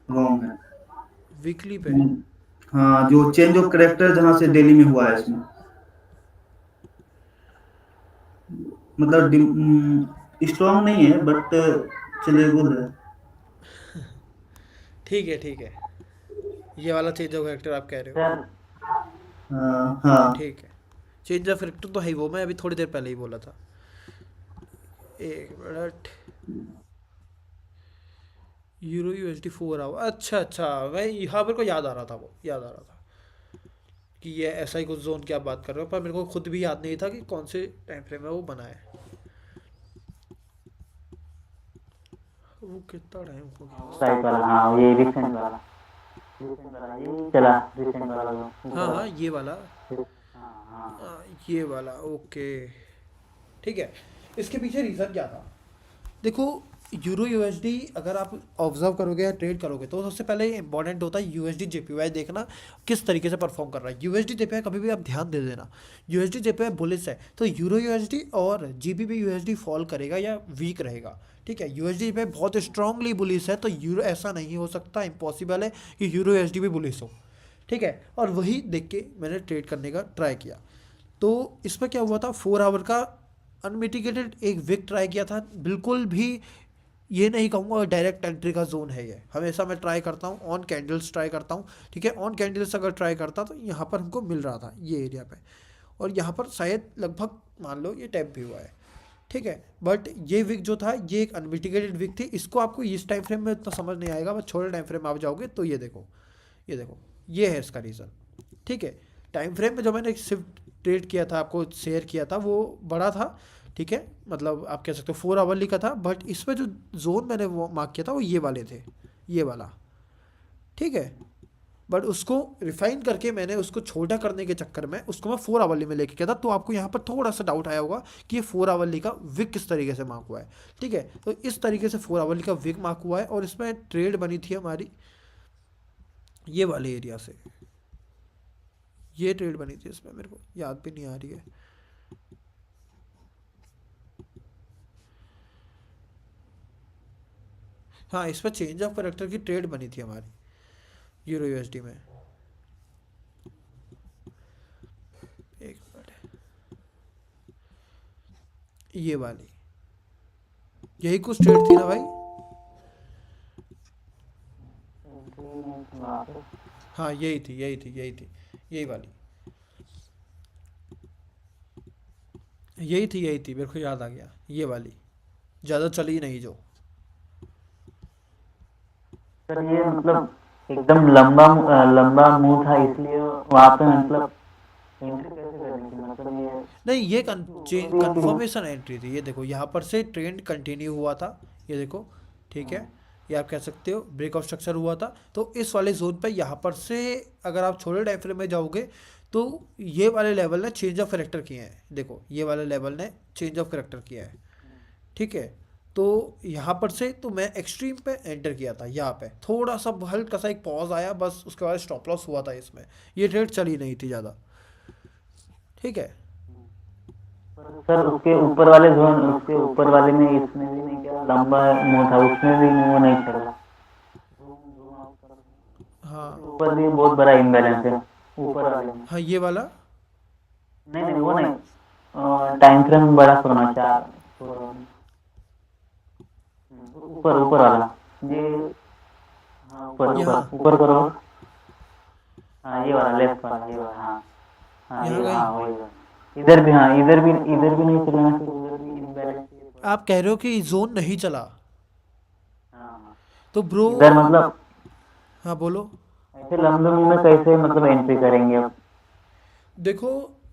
रॉन्ग है? वीकली पे। हाँ, जो चेंज ऑफ करेक्टर जहाँ से डेली में हुआ है इसमें, मतलब स्ट्रॉन्ग नहीं है बट चलेबल है। ठीक है, ये वाला चेंज ऑफ करेक्टर आप कह रहे हो। सर हाँ ठीक है, चेंज ऑफ करेक्टर तो है ही, वो मैं अभी थोड़ी देर पहले ही बोला था। एक मिनट, यूरो यूएसडी 4 आवर, अच्छा अच्छा, मैं यहाँ मेरे को याद आ रहा था, वो याद आ रहा था कि ये ऐसा ही कुछ जोन की आप बात कर रहे हो, पर मेरे को खुद भी याद नहीं था कि कौन से टाइम फ्रेम में वो बना है। वो कितना टाइम हो गया? साइड वाला, हाँ ये रिसेंट वाला, रिसेंट वाला ये चला, रिसेंट वाला जो हाँ हाँ ये वाला, हाँ हाँ। ये वाला, ओके ठीक है। इसके पीछे रीज़न क्या था? देखो, यूरो यूएसडी अगर आप ऑब्जर्व करोगे या ट्रेड करोगे तो सबसे पहले इंपॉर्टेंट होता है यूएसडी जेपीवाई देखना किस तरीके से परफॉर्म कर रहा है। यूएसडी जेपीवाई कभी भी आप ध्यान दे देना, यूएसडी जेपीवाई बुलिश है तो यूरो यूएसडी और जीबीपी यूएसडी फॉल करेगा या वीक रहेगा। ठीक है, यूएसडी जेपीवाई बहुत स्ट्रांगली बुलिश है तो यूरो, ऐसा नहीं हो सकता, इम्पॉसिबल है कि यूरो यूएसडी भी बुलिश हो। ठीक है, और वही देख के मैंने ट्रेड करने का ट्राई किया। तो इसमें क्या हुआ था, 4 आवर का अनमिटिगेटेड एक विक ट्राई किया था, बिल्कुल भी ये नहीं कहूँगा डायरेक्ट एंट्री का जोन है ये। हमेशा मैं ट्राई करता हूँ ऑन कैंडल्स ट्राई करता हूँ। ठीक है, ऑन कैंडल्स अगर ट्राई करता तो यहाँ पर हमको मिल रहा था ये एरिया पे, और यहाँ पर शायद लगभग मान लो ये टैप भी हुआ है। ठीक है, बट ये विक जो था ये एक अनमिटिगेटेड विक थी, इसको आपको इस टाइम फ्रेम में इतना समझ नहीं आएगा, बस छोटे टाइम फ्रेम में आप जाओगे तो ये देखो, ये देखो, ये है इसका रीज़न। ठीक है, टाइम फ्रेम में जो मैंने शिफ्ट ट्रेड किया था आपको शेयर किया था वो बड़ा था। ठीक है, मतलब आप कह सकते हो 4 आवर लिखा था, बट इसमें जो जोन मैंने वो मार्क किया था वो ये वाले थे, ये वाला। ठीक है, बट उसको रिफाइन करके मैंने उसको छोटा करने के चक्कर में उसको मैं 4 आवरली में लेके गया था, तो आपको यहाँ पर थोड़ा सा डाउट आया होगा कि ये 4 आवरली का विक किस तरीके से मार्क हुआ है। ठीक है, तो इस तरीके से 4 आवरली का विक मार्क हुआ है, और इसमें ट्रेड बनी थी हमारी ये वाले एरिया से, ये ट्रेड बनी थी, इसमें मेरे को याद भी नहीं आ रही है। हाँ, इस पर चेंज ऑफ करेक्टर की ट्रेड बनी थी हमारी यूरो यूएसडी में। एक मिनट, ये वाली, यही कुछ ट्रेड थी ना भाई? हाँ यही थी, यही वाली, यही थी, मेरे को याद आ गया, ये वाली ज़्यादा चली नहीं जो। सर ये मतलब एकदम लंबा लंबा मुंह था, इसलिए वहाँ पे मतलब एंट्री कैसे करनी थी, मतलब ये नहीं, ये कंफर्मेशन एंट्री थी, ये देखो यहाँ पर से ट्रेंड कंटिन्यू हुआ था, ये देखो। ठीक है, ये आप कह सकते हो ब्रेक ऑफ स्ट्रक्चर हुआ था, तो इस वाले जोन पे यहाँ पर से अगर आप छोटे टाइम फ्रेम में जाओगे तो ये वाले लेवल ने चेंज ऑफ करेक्टर किए हैं, देखो ये वाले लेवल ने चेंज ऑफ करेक्टर किया है। ठीक है, तो यहाँ पर से तो मैं एक्सट्रीम पे एंटर किया था, यहाँ पे थोड़ा सा हल्का सा एक पॉज आया बस, उसके बाद स्टॉप लॉस हुआ था इसमें, ये ट्रेड चली नहीं थी ज़्यादा। ठीक है, सर उसके ऊपर वाले जोन, उसके ऊपर वाले में इसमें भी नहीं, क्या लंबा मुंह था उसमें भी वो नहीं चला। हाँ ऊपर भी बहुत बड़ा इम्बैलेंस है ऊपर वाले में। हाँ, ये वाला नहीं नहीं वो नहीं, टाइम फ्रेम बड़ा करना चाह, ऊपर ऊपर वाला ये, हाँ ऊपर यहाँ ऊपर ऊपर करो। हाँ ये वाला लेफ्ट वाला, ये वाला, हाँ हाँ यहाँ ये, गई। हाँ वही वाला। इधर भी, हाँ इधर भी नहीं चलना, फिर उधर भी इम्बैलेंस। आप कह रहे हो कि जोन नहीं चला, हाँ तो ब्रो इधर मतलब हाँ बोलो। ऐसे लंबे मुंह में कैसे मतलब एंट्री करेंगे अब? देखो,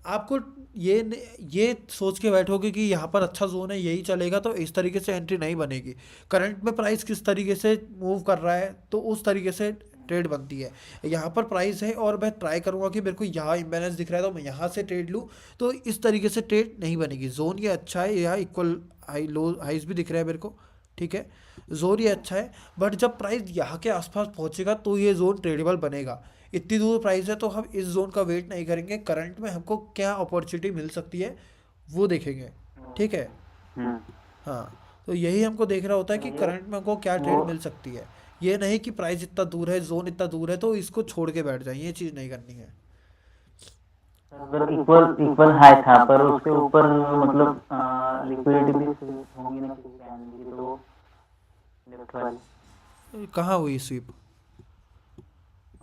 आपको ये सोच के बैठोगे कि यहाँ पर अच्छा जोन है यही चलेगा, तो इस तरीके से एंट्री नहीं बनेगी। करंट में प्राइस किस तरीके से मूव कर रहा है तो उस तरीके से ट्रेड बनती है। यहाँ पर प्राइस है और मैं ट्राई करूँगा कि मेरे को यहाँ इम्बैलेंस दिख रहा है तो मैं यहाँ से ट्रेड लूँ, तो इस तरीके से ट्रेड नहीं बनेगी। जोन ये अच्छा है, यहाँ इक्वल हाई लो हाइज भी दिख रहा है मेरे को, ठीक है, जोन ये अच्छा है। बट जब प्राइस यहाँ के आसपास पहुँचेगा तो ये जोन ट्रेडेबल बनेगा। इतनी दूर प्राइस है तो हम इस जोन का वेट नहीं करेंगे, करंट में हमको क्या अपॉर्चुनिटी मिल सकती है वो देखेंगे, ठीक है। हम्म, हाँ, तो यही हमको देखना होता है कि करंट में हमको क्या ट्रेड वो मिल सकती है। ये नहीं कि प्राइस इतना दूर है, जोन इतना दूर है तो इसको छोड़ के बैठ जाए, ये चीज़ नहीं करनी है। अगर इक्वल इक्वल हाई था पर उसके ऊपर मतलब लिक्विडिटी भी होंगी ना किसी चैनल की, तो लेफ्ट वाली, कहाँ हुई स्वीप?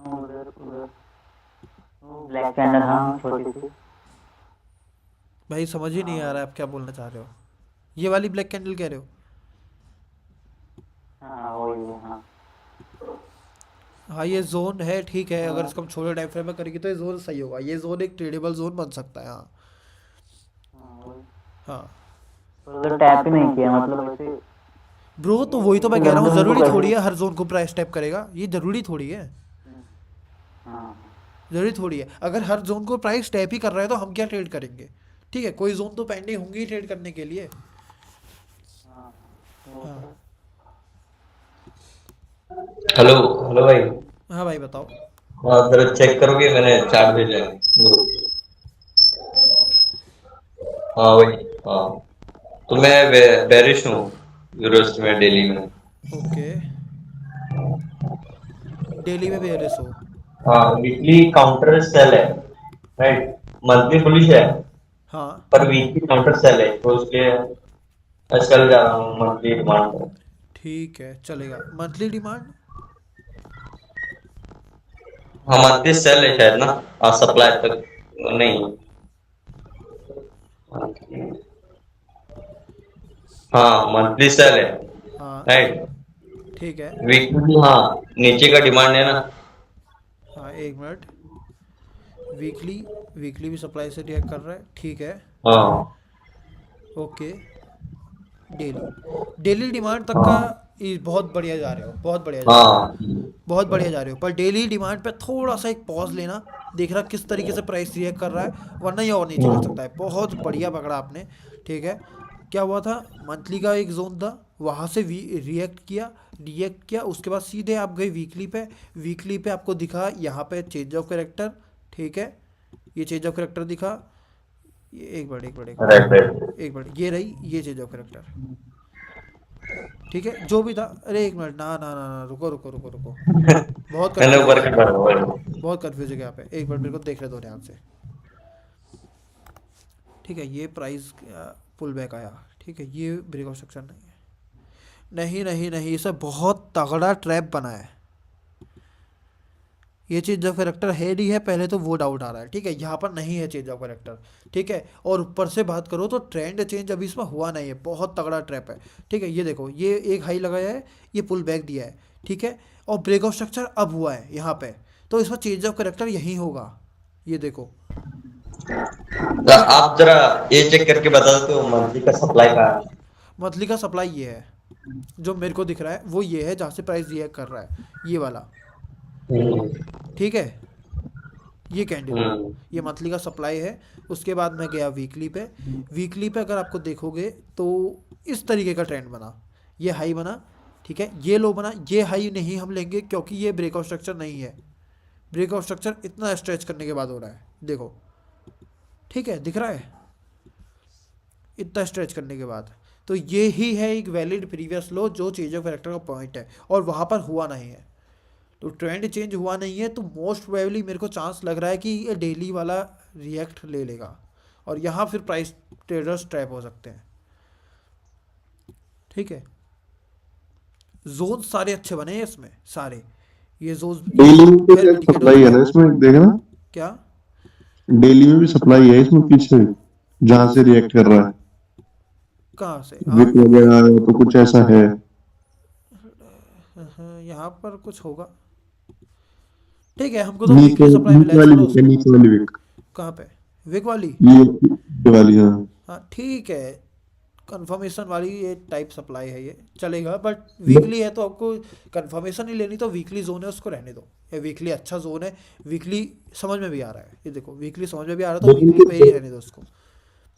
उधर उधर ब्लैक कैंडल, हाँ छोटी सी। भाई समझ ही नहीं आ रहा है आप क्या बोलना चाह रहे हो। ये वाली ब्लैक कैंडल कह रहे हो? हाँ वही है, हाँ हाँ, ये जोन है, ठीक है। अगर हाँ इसको हम छोटे टाइम फ्रेम में करेंगे तो ये जोन सही होगा, ये जोन एक ट्रेडेबल जोन बन सकता है। हाँ हाँ वही। हाँ पर उधर टैप ही नहीं किया मतलब ऐसे, ब्रो, तो वही तो मैं कह रहा लंबे हूँ, मुंह को ज़रूरी थोड़ी कैसे। है हर जोन को प्राइस टैप करेगा, ये ज़रूरी थोड़ी है। हाँ ज़रूरी थोड़ी है, अगर हर जोन को प्राइस टैप ही कर रहा है तो हम क्या ट्रेड करेंगे, ठीक है। कोई जोन तो पेंडिंग होंगी ही ट्रेड करने के लिए। हाँ वो हाँ तो। हेलो हेलो भाई। हाँ भाई बताओ। हाँ जरा चेक करोगे, मैंने चार्ट भेजा है ग्रुप। हाँ भाई। हाँ तो मैं बेरिश हूँ यूरोस्ट में, डेली में। ओके, डेली में बेयरिश हो? हाँ वीकली काउंटर सेल है, राइट। मंथली बुलिश है हाँ पर वीकली काउंटर सेल है, तो इसलिए मैं चल जा रहा हूँ मंथली डिमांड पर। ठीक है, चलेगा। Monthly demand? हाँ मंथली सेल है शायद ना, सप्लाई तक नहीं। हाँ मंथली सेल है, हाँ राइट। ठीक है। वीकली हाँ नीचे का डिमांड है ना। हाँ एक मिनट, वीकली, वीकली भी सप्लाई से रिएक्ट कर रहा है, ठीक है। हाँ ओके, डेली, डेली डिमांड तक का हाँ ये बहुत बढ़िया जा रहे हो, बहुत बढ़िया जा रहे हो, हाँ बहुत बढ़िया जा रहे हो। पर डेली डिमांड पे थोड़ा सा एक पॉज लेना, देखना किस तरीके से प्राइस रिएक्ट कर रहा है, वरना ये और नीचे कर सकता है। बहुत बढ़िया पकड़ा आपने, ठीक है। क्या हुआ था, मंथली का एक जोन था, वहाँ से रिएक्ट किया, उसके बाद सीधे आप गए वीकली पे। वीकली पे आपको दिखा यहाँ पे चेंज ऑफ करेक्टर, ठीक है। ये चेंज ऑफ करेक्टर दिखा, ये एक मिनट एक मिनट एक राइट मिनट राइट। एक मिनट, ये रही ये चेंज ऑफ करेक्टर, ठीक है। जो भी था, अरे एक मिनट, ना ना ना ना, रुको रुको रुको रुको, बहुत मैंने कंफ्यूज है ऊपर यहाँ कर पे, रहा बहुत कंफ्यूज है यहाँ पे। एक मिनट मेरे को देखने दो ध्यान से, ठीक है। ये प्राइस पुल बैक आया, ठीक है। ये ब्रेक ऑफ स्ट्रक्चर नहीं है, नहीं नहीं नहीं, इसे बहुत तगड़ा ट्रैप बना है। ये चेंज ऑफ करेक्टर है नहीं है, पहले तो वो डाउट आ रहा है, ठीक है। यहाँ पर नहीं है चेंज ऑफ करेक्टर, ठीक है। और ऊपर से बात करो तो ट्रेंड चेंज अभी इसमें हुआ नहीं है, बहुत तगड़ा ट्रैप है, ठीक है। ये देखो, ये एक हाई लगाया है, ये पुल बैक दिया है, ठीक है। और ब्रेक ऑफ स्ट्रक्चर अब हुआ है यहाँ पे, तो इसमें चेंज ऑफ करेक्टर यहीं होगा, ये देखो, तो ठीक है। आप जरा ये चेक करके बता दो तो मंथली का सप्लाई का। मंथली का सप्लाई ये है, जो मेरे को दिख रहा है वो ये है, जहाँ से प्राइस रिएक्ट कर रहा है, ये वाला, हम्म ठीक है। ये कैंडल, हम्म ये मंथली का सप्लाई है। उसके बाद मैं गया वीकली पे, वीकली पे अगर आपको देखोगे तो इस तरीके का ट्रेंड बना, ये हाई बना, ठीक है। ये लो बना, ये हाई नहीं हम लेंगे क्योंकि ये ब्रेक ऑफ स्ट्रक्चर नहीं है। ब्रेक ऑफ स्ट्रक्चर इतना स्ट्रेच करने के बाद हो रहा है, देखो, ठीक है, दिख रहा है। इतना स्ट्रेच करने के बाद। तो ये ही है एक वैलिड प्रीवियस लो जो चेंज ऑफ कैरेक्टर का पॉइंट है, और वहाँ पर हुआ नहीं है। तो ट्रेंड चेंज हुआ नहीं है, तो मोस्ट प्रोबेबली मेरे को चांस लग रहा है कि ये डेली वाला रिएक्ट ले लेगा, और यहाँ फिर प्राइस ट्रेडर्स ट्रैप हो सकते हैं। ठीक है, जोन सारे अच्छे बने हैं इसमें सारे, ये जोन डेली में तो फिर इंडिकेट हो सप्लाई है चुका ना है। इसमें, देखना क्या डेली में भी सप्लाई है इसमें पीछे, जहां से रिएक्ट कर रहा है कहाँ से? विक वगैरह है, तो कुछ ऐसा है। हाँ, यहाँ पर कुछ होगा। ठीक है, हमको तो नीचे वीकली सप्लाई मिला नीचे है, वाली चलो विक है, उसको। नीचे वाली विक, कहाँ पे? विक वाली? ये वाली, हाँ। हाँ ठीक है, कंफर्मेशन वाली ये टाइप सप्लाई है, ये चलेगा। बट वीकली है तो आपको कंफर्मेशन ही लेनी, तो वीकली जोन है उसको रहने दो। ये वीकली अच्छा जोन है, वीकली समझ में भी आ रहा है, ये देखो वीकली समझ में भी आ रहा है, तो वीकली पे ही रहने दो उसको।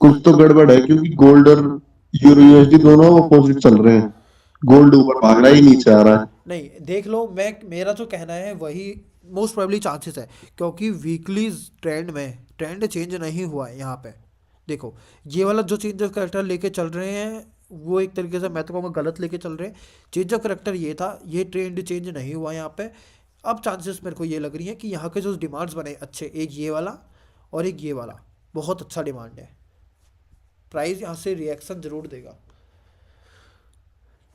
कुछ तो गड़बड़ है, क्योंकि गोल्ड और यूरो यूएसडी दोनों अपोजिट चल रहे हैं। गोल्ड ऊपर भाग रहा है, ही नीचे आ रहा है। नहीं देख लो, मेरा जो कहना है वही मोस्ट प्रोबेबली चांसेस है, क्योंकि वीकली ट्रेंड में ट्रेंड चेंज नहीं हुआ है यहाँ पे। देखो ये वाला जो चेंज ऑफ करेक्टर लेके चल रहे हैं, वो एक तरीके से मैं तो कहूँगा गलत लेके चल रहे हैं। चेंज ऑफ करेक्टर ये था, ये ट्रेंड चेंज नहीं हुआ यहाँ पे। अब चांसेस मेरे को ये लग रही है कि यहाँ के जो डिमांड्स बने अच्छे, एक ये वाला और एक ये वाला, बहुत अच्छा डिमांड है। प्राइस यहाँ से रिएक्शन जरूर देगा।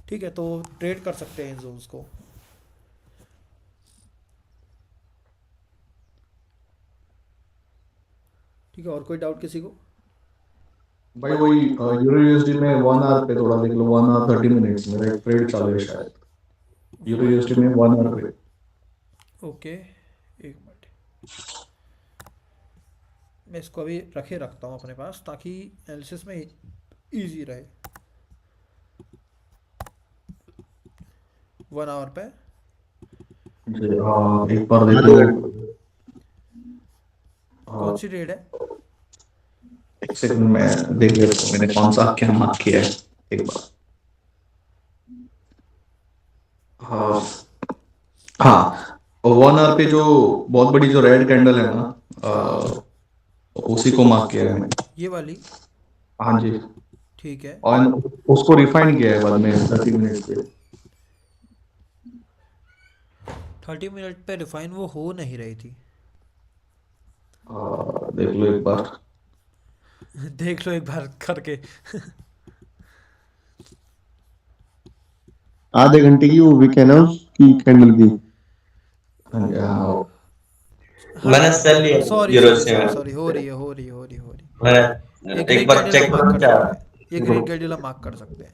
ठीक है, तो ट्रेड कर सकते हैं इन जोन्स को। ठीक है, और कोई डाउट किसी को? भाई वही यूरो यूएसडी में 1 आवर पे थोड़ा देख लो, 1 आवर 30 मिनट्स मेरा एक ट्रेड चालू है शायद, यूरो यूएसडी में 1 आवर पे। ओके, एक मिनट, मैं इसको अभी रखता हूँ अपने पास, ताकि एनालिसिस में इजी रहे। 1 आवर पे एक बार देख लो। कौन सी ट्रेड है? एक सेकंड में देख लेता हूँ मैंने कौन सा क्या मार्क किया है एक बार। हाँ हाँ, 1 आवर पे जो बहुत बड़ी जो रेड कैंडल है ना, उसी को मार्क किया है मैंने। ये वाली? हाँ जी, ठीक है, और उसको रिफाइन किया है बाद में 30 मिनट पे। 30 मिनट पे रिफाइन वो हो नहीं रही थी। देख लो एक बार। देख लो एक बार करके। आधे घंटे की वो विक है ना उसकी कैंडल की। हाँ जी, हाँ। मैंने सेल लिया सॉरी यूरो सॉरी से सॉरी में। सॉरी, हो रही है। मैंने ये एक ग्रीन बार कैंडल चेक हम मार्क करूँ कर क्या? सकते हैं, ये ग्रीन कैंडल हम मार्क कर सकते हैं।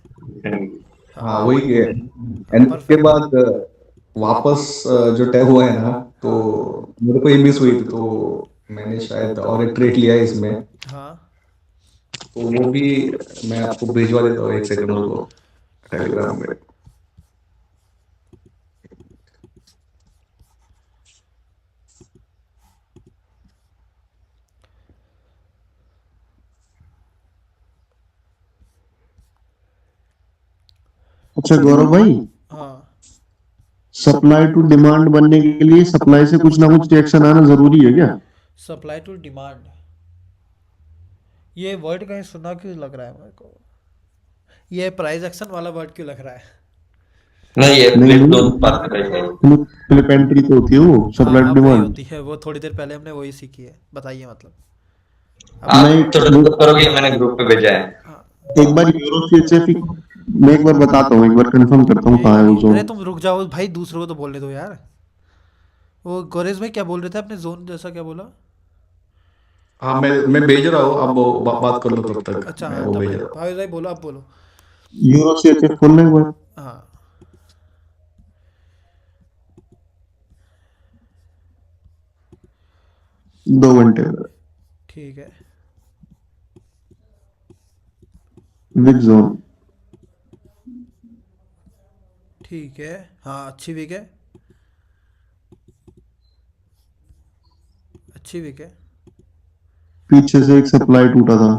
हाँ वही है। एंड उसके बाद वापस जो टैग हुआ है ना, तो मेरे को ये मिस हुई थी, तो मैंने शायद और एक ट्रेड लिया है इसमें। हाँ तो वो भी मैं आपको भिजवा देता हूँ, एक सेकंड उसको टेलीग्राम पे। अच्छा गौरव भाई, हाँ, सप्लाई टू डिमांड बनने के लिए सप्लाई से कुछ ना कुछ रिएक्शन आना जरूरी है क्या? सप्लाई टू डिमांड, ये वर्ड कहीं सुना क्यों लग रहा है मेरे को? ये प्राइस एक्शन वाला वर्ड क्यों लग रहा है? नहीं, ये नहीं, फ्लिप नहीं। दो बात कर रहे थे। फ्लिप एंट्री तो होती है वो सप्लाई हाँ, टू अब वही डिमांड। होती है, वो थोड़ी देर पहले हमने वही सीखी है। बताइए मतलब। आप थोड़ा डिस्कस करोगे, मैंने ग्रुप पे भेजा है। हाँ, एक बार यूरो सीएचएफ मैं एक बार बताता हूँ, एक बार कंफर्म करता हूँ कहाँ है वो अरे जोन। तुम रुक जाओ भाई, दूसरों को तो बोलने दो यार। वो गौरेश भाई क्या बोल रहे थे अपने जोन जैसा, क्या बोला? हाँ मैं भेज रहा हूँ, अब वो बात कर लो तब तक। अच्छा मैं हाँ, वो तब भेज रहा हूँ। भाई भाई बोलो, आप बोलो। यूरो सीएचएफ खोलना एक बार। हाँ 2 घंटे का ठीक है, विक जोन। ठीक है, हाँ अच्छी वीक है, अच्छी वीक है। पीछे से एक सप्लाई टूटा था।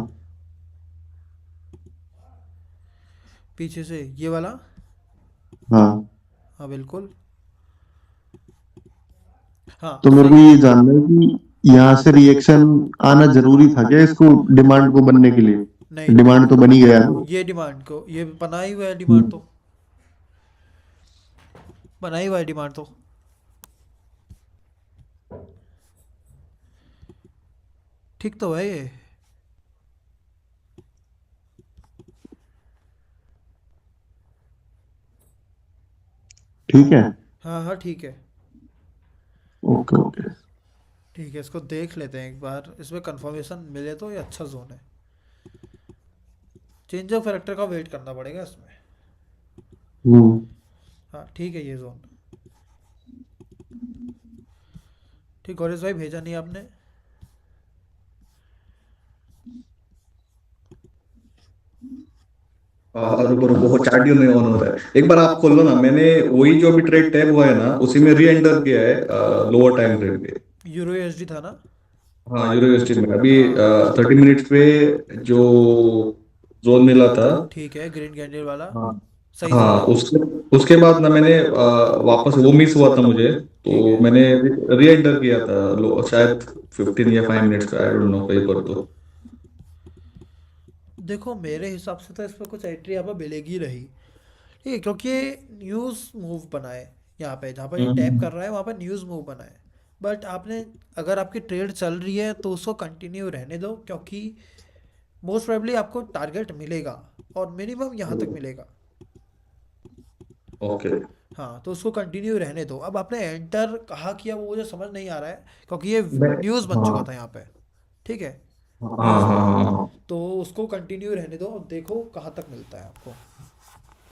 पीछे से ये वाला? हाँ, हाँ बिल्कुल। हाँ तो मेरे को ये जानना है कि यहाँ से रिएक्शन आना जरूरी था क्या इसको डिमांड को बनने के लिए? नहीं, डिमांड तो बनी गया। ये डिमांड को ये बना ही हुआ है, डिमांड तो बना ही हुआ है, डिमांड तो ठीक तो है ये। ठीक है। हाँ हाँ ठीक है। Okay okay. ठीक है, इसको देख लेते हैं एक बार, इसमें कंफर्मेशन मिले तो ये अच्छा जोन है। चेंज ऑफ कैरेक्टर का वेट करना पड़ेगा इसमें। हम्म। हाँ ठीक है, ये जोन ठीक। गौरेश भाई भेजा नहीं आपने? रुको रुको, वो चार्ट में ऑन हो रहा है, एक बार आप खोल लो ना। मैंने वही जो अभी ट्रेड टैब हुआ है ना, उसी में री एंटर किया है लोअर टाइम फ्रेम पे। यूरो यूएसडी था ना? हाँ, यूरो यूएसडी में अभी हाँ 30 मिनट्स पे जो जोन मिला था। ठीक है, ग्रीन कैंडल वाला हाँ। सही जोन हाँ, है वो। उसके उसके बाद ना मैंने वापस वो मिस हुआ था मुझे, ठीक तो है, मैंने री एंटर किया था शायद 15 या 5 मिनट्स का, आई डोंट नो, कहीं पर तो। देखो मेरे हिसाब से तो इस पर कुछ एंट्री यहाँ पर मिलेगी रही, ठीक है, क्योंकि ये न्यूज़ मूव बना है यहाँ पे, जहाँ पर ये टैप हम्म। कर रहा है वहाँ पर न्यूज़ मूव बना है। बट आपने, अगर आपकी ट्रेड चल रही है तो उसको कंटिन्यू रहने दो, क्योंकि मोस्ट प्रोबेबली आपको टारगेट मिलेगा और मिनिमम यहाँ तक मिलेगा। ओके। हाँ तो उसको कंटिन्यू रहने दो। अब आपने एंटर कहाँ किया वो मुझे समझ नहीं आ रहा है, क्योंकि ये न्यूज़ बन चुका हाँ था यहाँ पे, ठीक है, हाँ न्यूज़ हाँ बन हाँ गया। हाँ। तो उसको कंटिन्यू रहने दो और देखो कहाँ तक मिलता है आपको।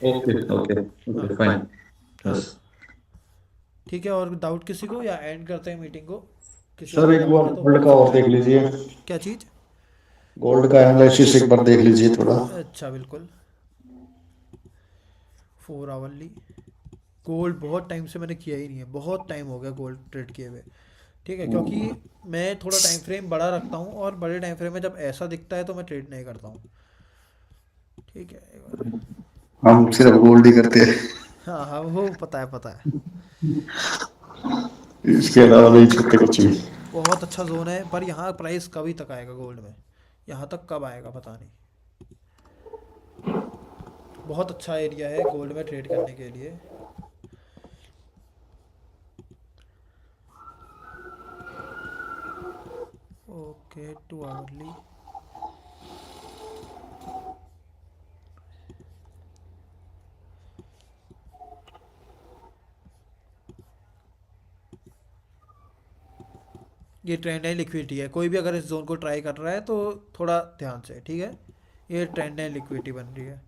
ओके ओके हाँ ओके, फाइन। हाँ यस। ठीक है। और डाउट किसी को, या एंड करते हैं मीटिंग को? किसी और सर को एक डाउट बार है तो गोल्ड पूछ का और सकता देख है। लीजिए। क्या चीज़? गोल्ड का एनालिसिस एक बार देख लीजिए थोड़ा। अच्छा बिल्कुल। 4 आवरली गोल्ड बहुत टाइम से मैंने किया ही नहीं है, बहुत टाइम हो गया गोल्ड ट्रेड किए हुए, ठीक है, क्योंकि मैं थोड़ा टाइम फ्रेम बड़ा रखता हूँ और बड़े टाइम फ्रेम में जब ऐसा दिखता है तो मैं ट्रेड नहीं करता हूँ, ठीक है एक बार। हम सिर्फ गोल्ड ही करते हैं, हाँ हाँ वो पता है, पता है। इसके अलावा नहीं छूते कुछ भी। बहुत अच्छा जोन है, पर यहाँ प्राइस कभी तक आएगा गोल्ड में, यहाँ तक कब आएगा पता नहीं। बहुत अच्छा एरिया है गोल्ड में ट्रेड करने के लिए। Okay 2 hourly. ये ट्रेंड लाइन लिक्विडिटी है, कोई भी अगर इस जोन को ट्राई कर रहा है तो थोड़ा ध्यान से, ठीक है। ये ट्रेंड लाइन लिक्विडिटी बन रही है।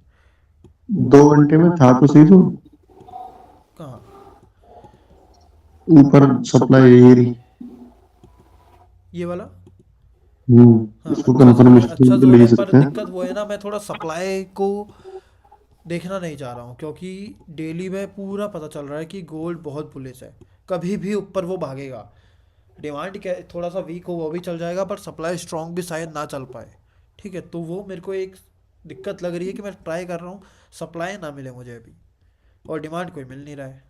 2 घंटे में था तो सही तो कहाँ? ऊपर सप्लाई यही रही। ये वाला? हाँ इसको अच्छा जोन है, अच्छा कंफर्मेशन के जोन ले है, पर सकते हैं। दिक्कत वो है ना, मैं थोड़ा सप्लाई को देखना नहीं चाह रहा हूँ, क्योंकि डेली में पूरा पता चल रहा है कि गोल्ड बहुत बुलिश है, कभी भी ऊपर वो भागेगा। डिमांड क्या थोड़ा सा वीक हो वो भी चल जाएगा, पर सप्लाई स्ट्रांग भी शायद ना चल पाए, ठीक है। तो वो मेरे को एक दिक्कत लग रही है कि मैं ट्राई कर रहा हूँ सप्लाई ना मिले मुझे अभी, और डिमांड कोई मिल नहीं रहा है,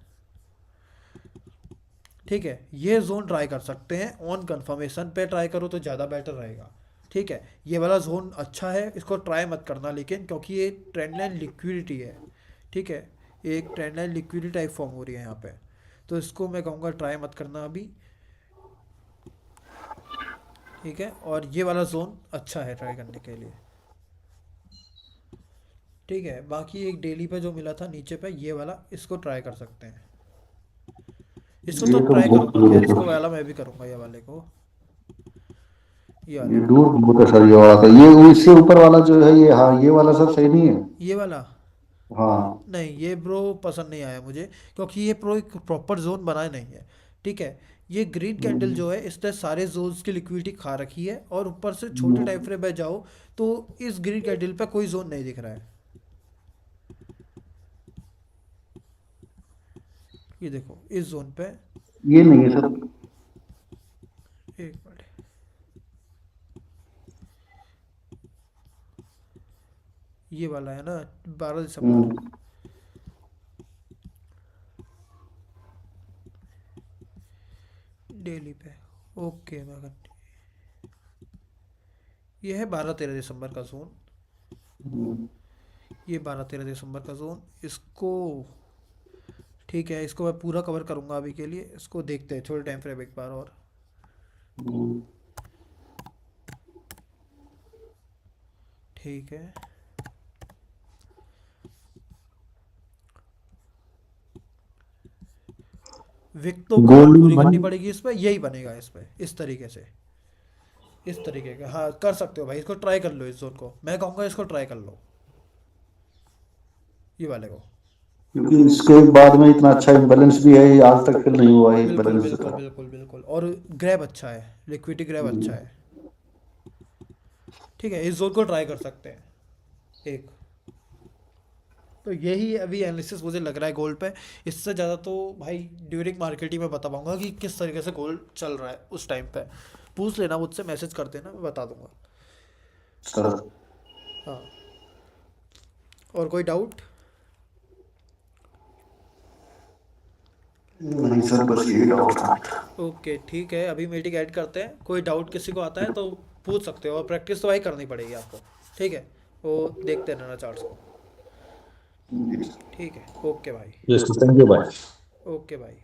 ठीक है। ये जोन ट्राई कर सकते हैं, ऑन कंफर्मेशन पे ट्राई करो तो ज़्यादा बेटर रहेगा, ठीक है। ये वाला जोन अच्छा है, इसको ट्राई मत करना लेकिन, क्योंकि ये ट्रेंड लाइन लिक्विडिटी है, ठीक है। एक trend line liquidity type form हो रही है यहाँ पे, तो इसको मैं कहूँगा ट्राई मत करना अभी, ठीक है। और ये वाला जोन अच्छा है ट्राई करने के लिए, ठीक है। बाकी एक डेली पे जो मिला था नीचे पे, ये वाला इसको ट्राई कर सकते हैं, इसको तो ये तो ट्राई बहुत करूँगा, दूर खैर इसको है। वाला मैं भी करूँगा, ये वाले को, ये वाले ये को। दूर बहुत है सर, ये वाला था। ये इससे ऊपर वाला जो है ये, हाँ ये वाला सर सही नहीं है। ये वाला हाँ। नहीं, ये ब्रो पसंद नहीं आया मुझे, क्योंकि ये प्रो एक प्रॉपर जोन बनाया नहीं है, ठीक है। ये ग्रीन कैंडल जो है इसने सारे जोन्स की लिक्विडिटी खा रखी है, और ऊपर से छोटे टाइम फ्रेम में जाओ तो इस ग्रीन कैंडल पे कोई जोन नहीं दिख रहा है। ये देखो इस जोन पे, ये नहीं है सर। एक मिनट, ये वाला है ना, 12 दिसंबर, हम्म। डेली पे। ओके मैं ये है 12-13 दिसंबर का जोन, ये 12-13 दिसंबर का जोन, इसको ठीक है, इसको मैं पूरा कवर करूंगा अभी के लिए। इसको देखते हैं थोड़े टाइम फ्रेम एक बार और। ठीक है, विक तो कवर गोल्ड पूरी करनी भाई पड़ेगी इस पे, यही बनेगा इस पे इस तरीके से, इस तरीके का। हाँ कर सकते हो भाई, इसको ट्राई कर लो, इस जोन को मैं कहूँगा इसको ट्राई कर लो, ये वाले को। क्योंकि इसके बाद में इतना अच्छा इम्बैलेंस भी है, ये आज तक फिल नहीं हुआ है बिल्कुल बैलेंस बिल्कुल का। बिल्कुल बिल्कुल, और ग्रैब अच्छा है, लिक्विडिटी ग्रैब अच्छा है। ठीक है, इस जोन को ट्राई कर सकते हैं एक। तो यही अभी एनालिसिस मुझे लग रहा है गोल्ड पे। इससे ज़्यादा तो भाई ड्यूरिंग मार्केट ही मैं बता पाऊंगा कि किस तरीके से गोल्ड चल रहा है उस टाइम पे। पूछ लेना मुझसे, मैसेज कर देना, मैं बता दूंगा। सर हाँ, और कोई डाउट? नहीं सर, बस यही डाउट था। ओके ठीक है, अभी मीटिंग ऐड करते हैं। कोई डाउट किसी को आता है तो पूछ सकते हो, और प्रैक्टिस तो भाई करनी पड़ेगी आपको। ठीक है, वो देखते रहना चार्ट्स को। ठीक है, ओके भाई। यस, थैंक यू भाई। ओके भाई।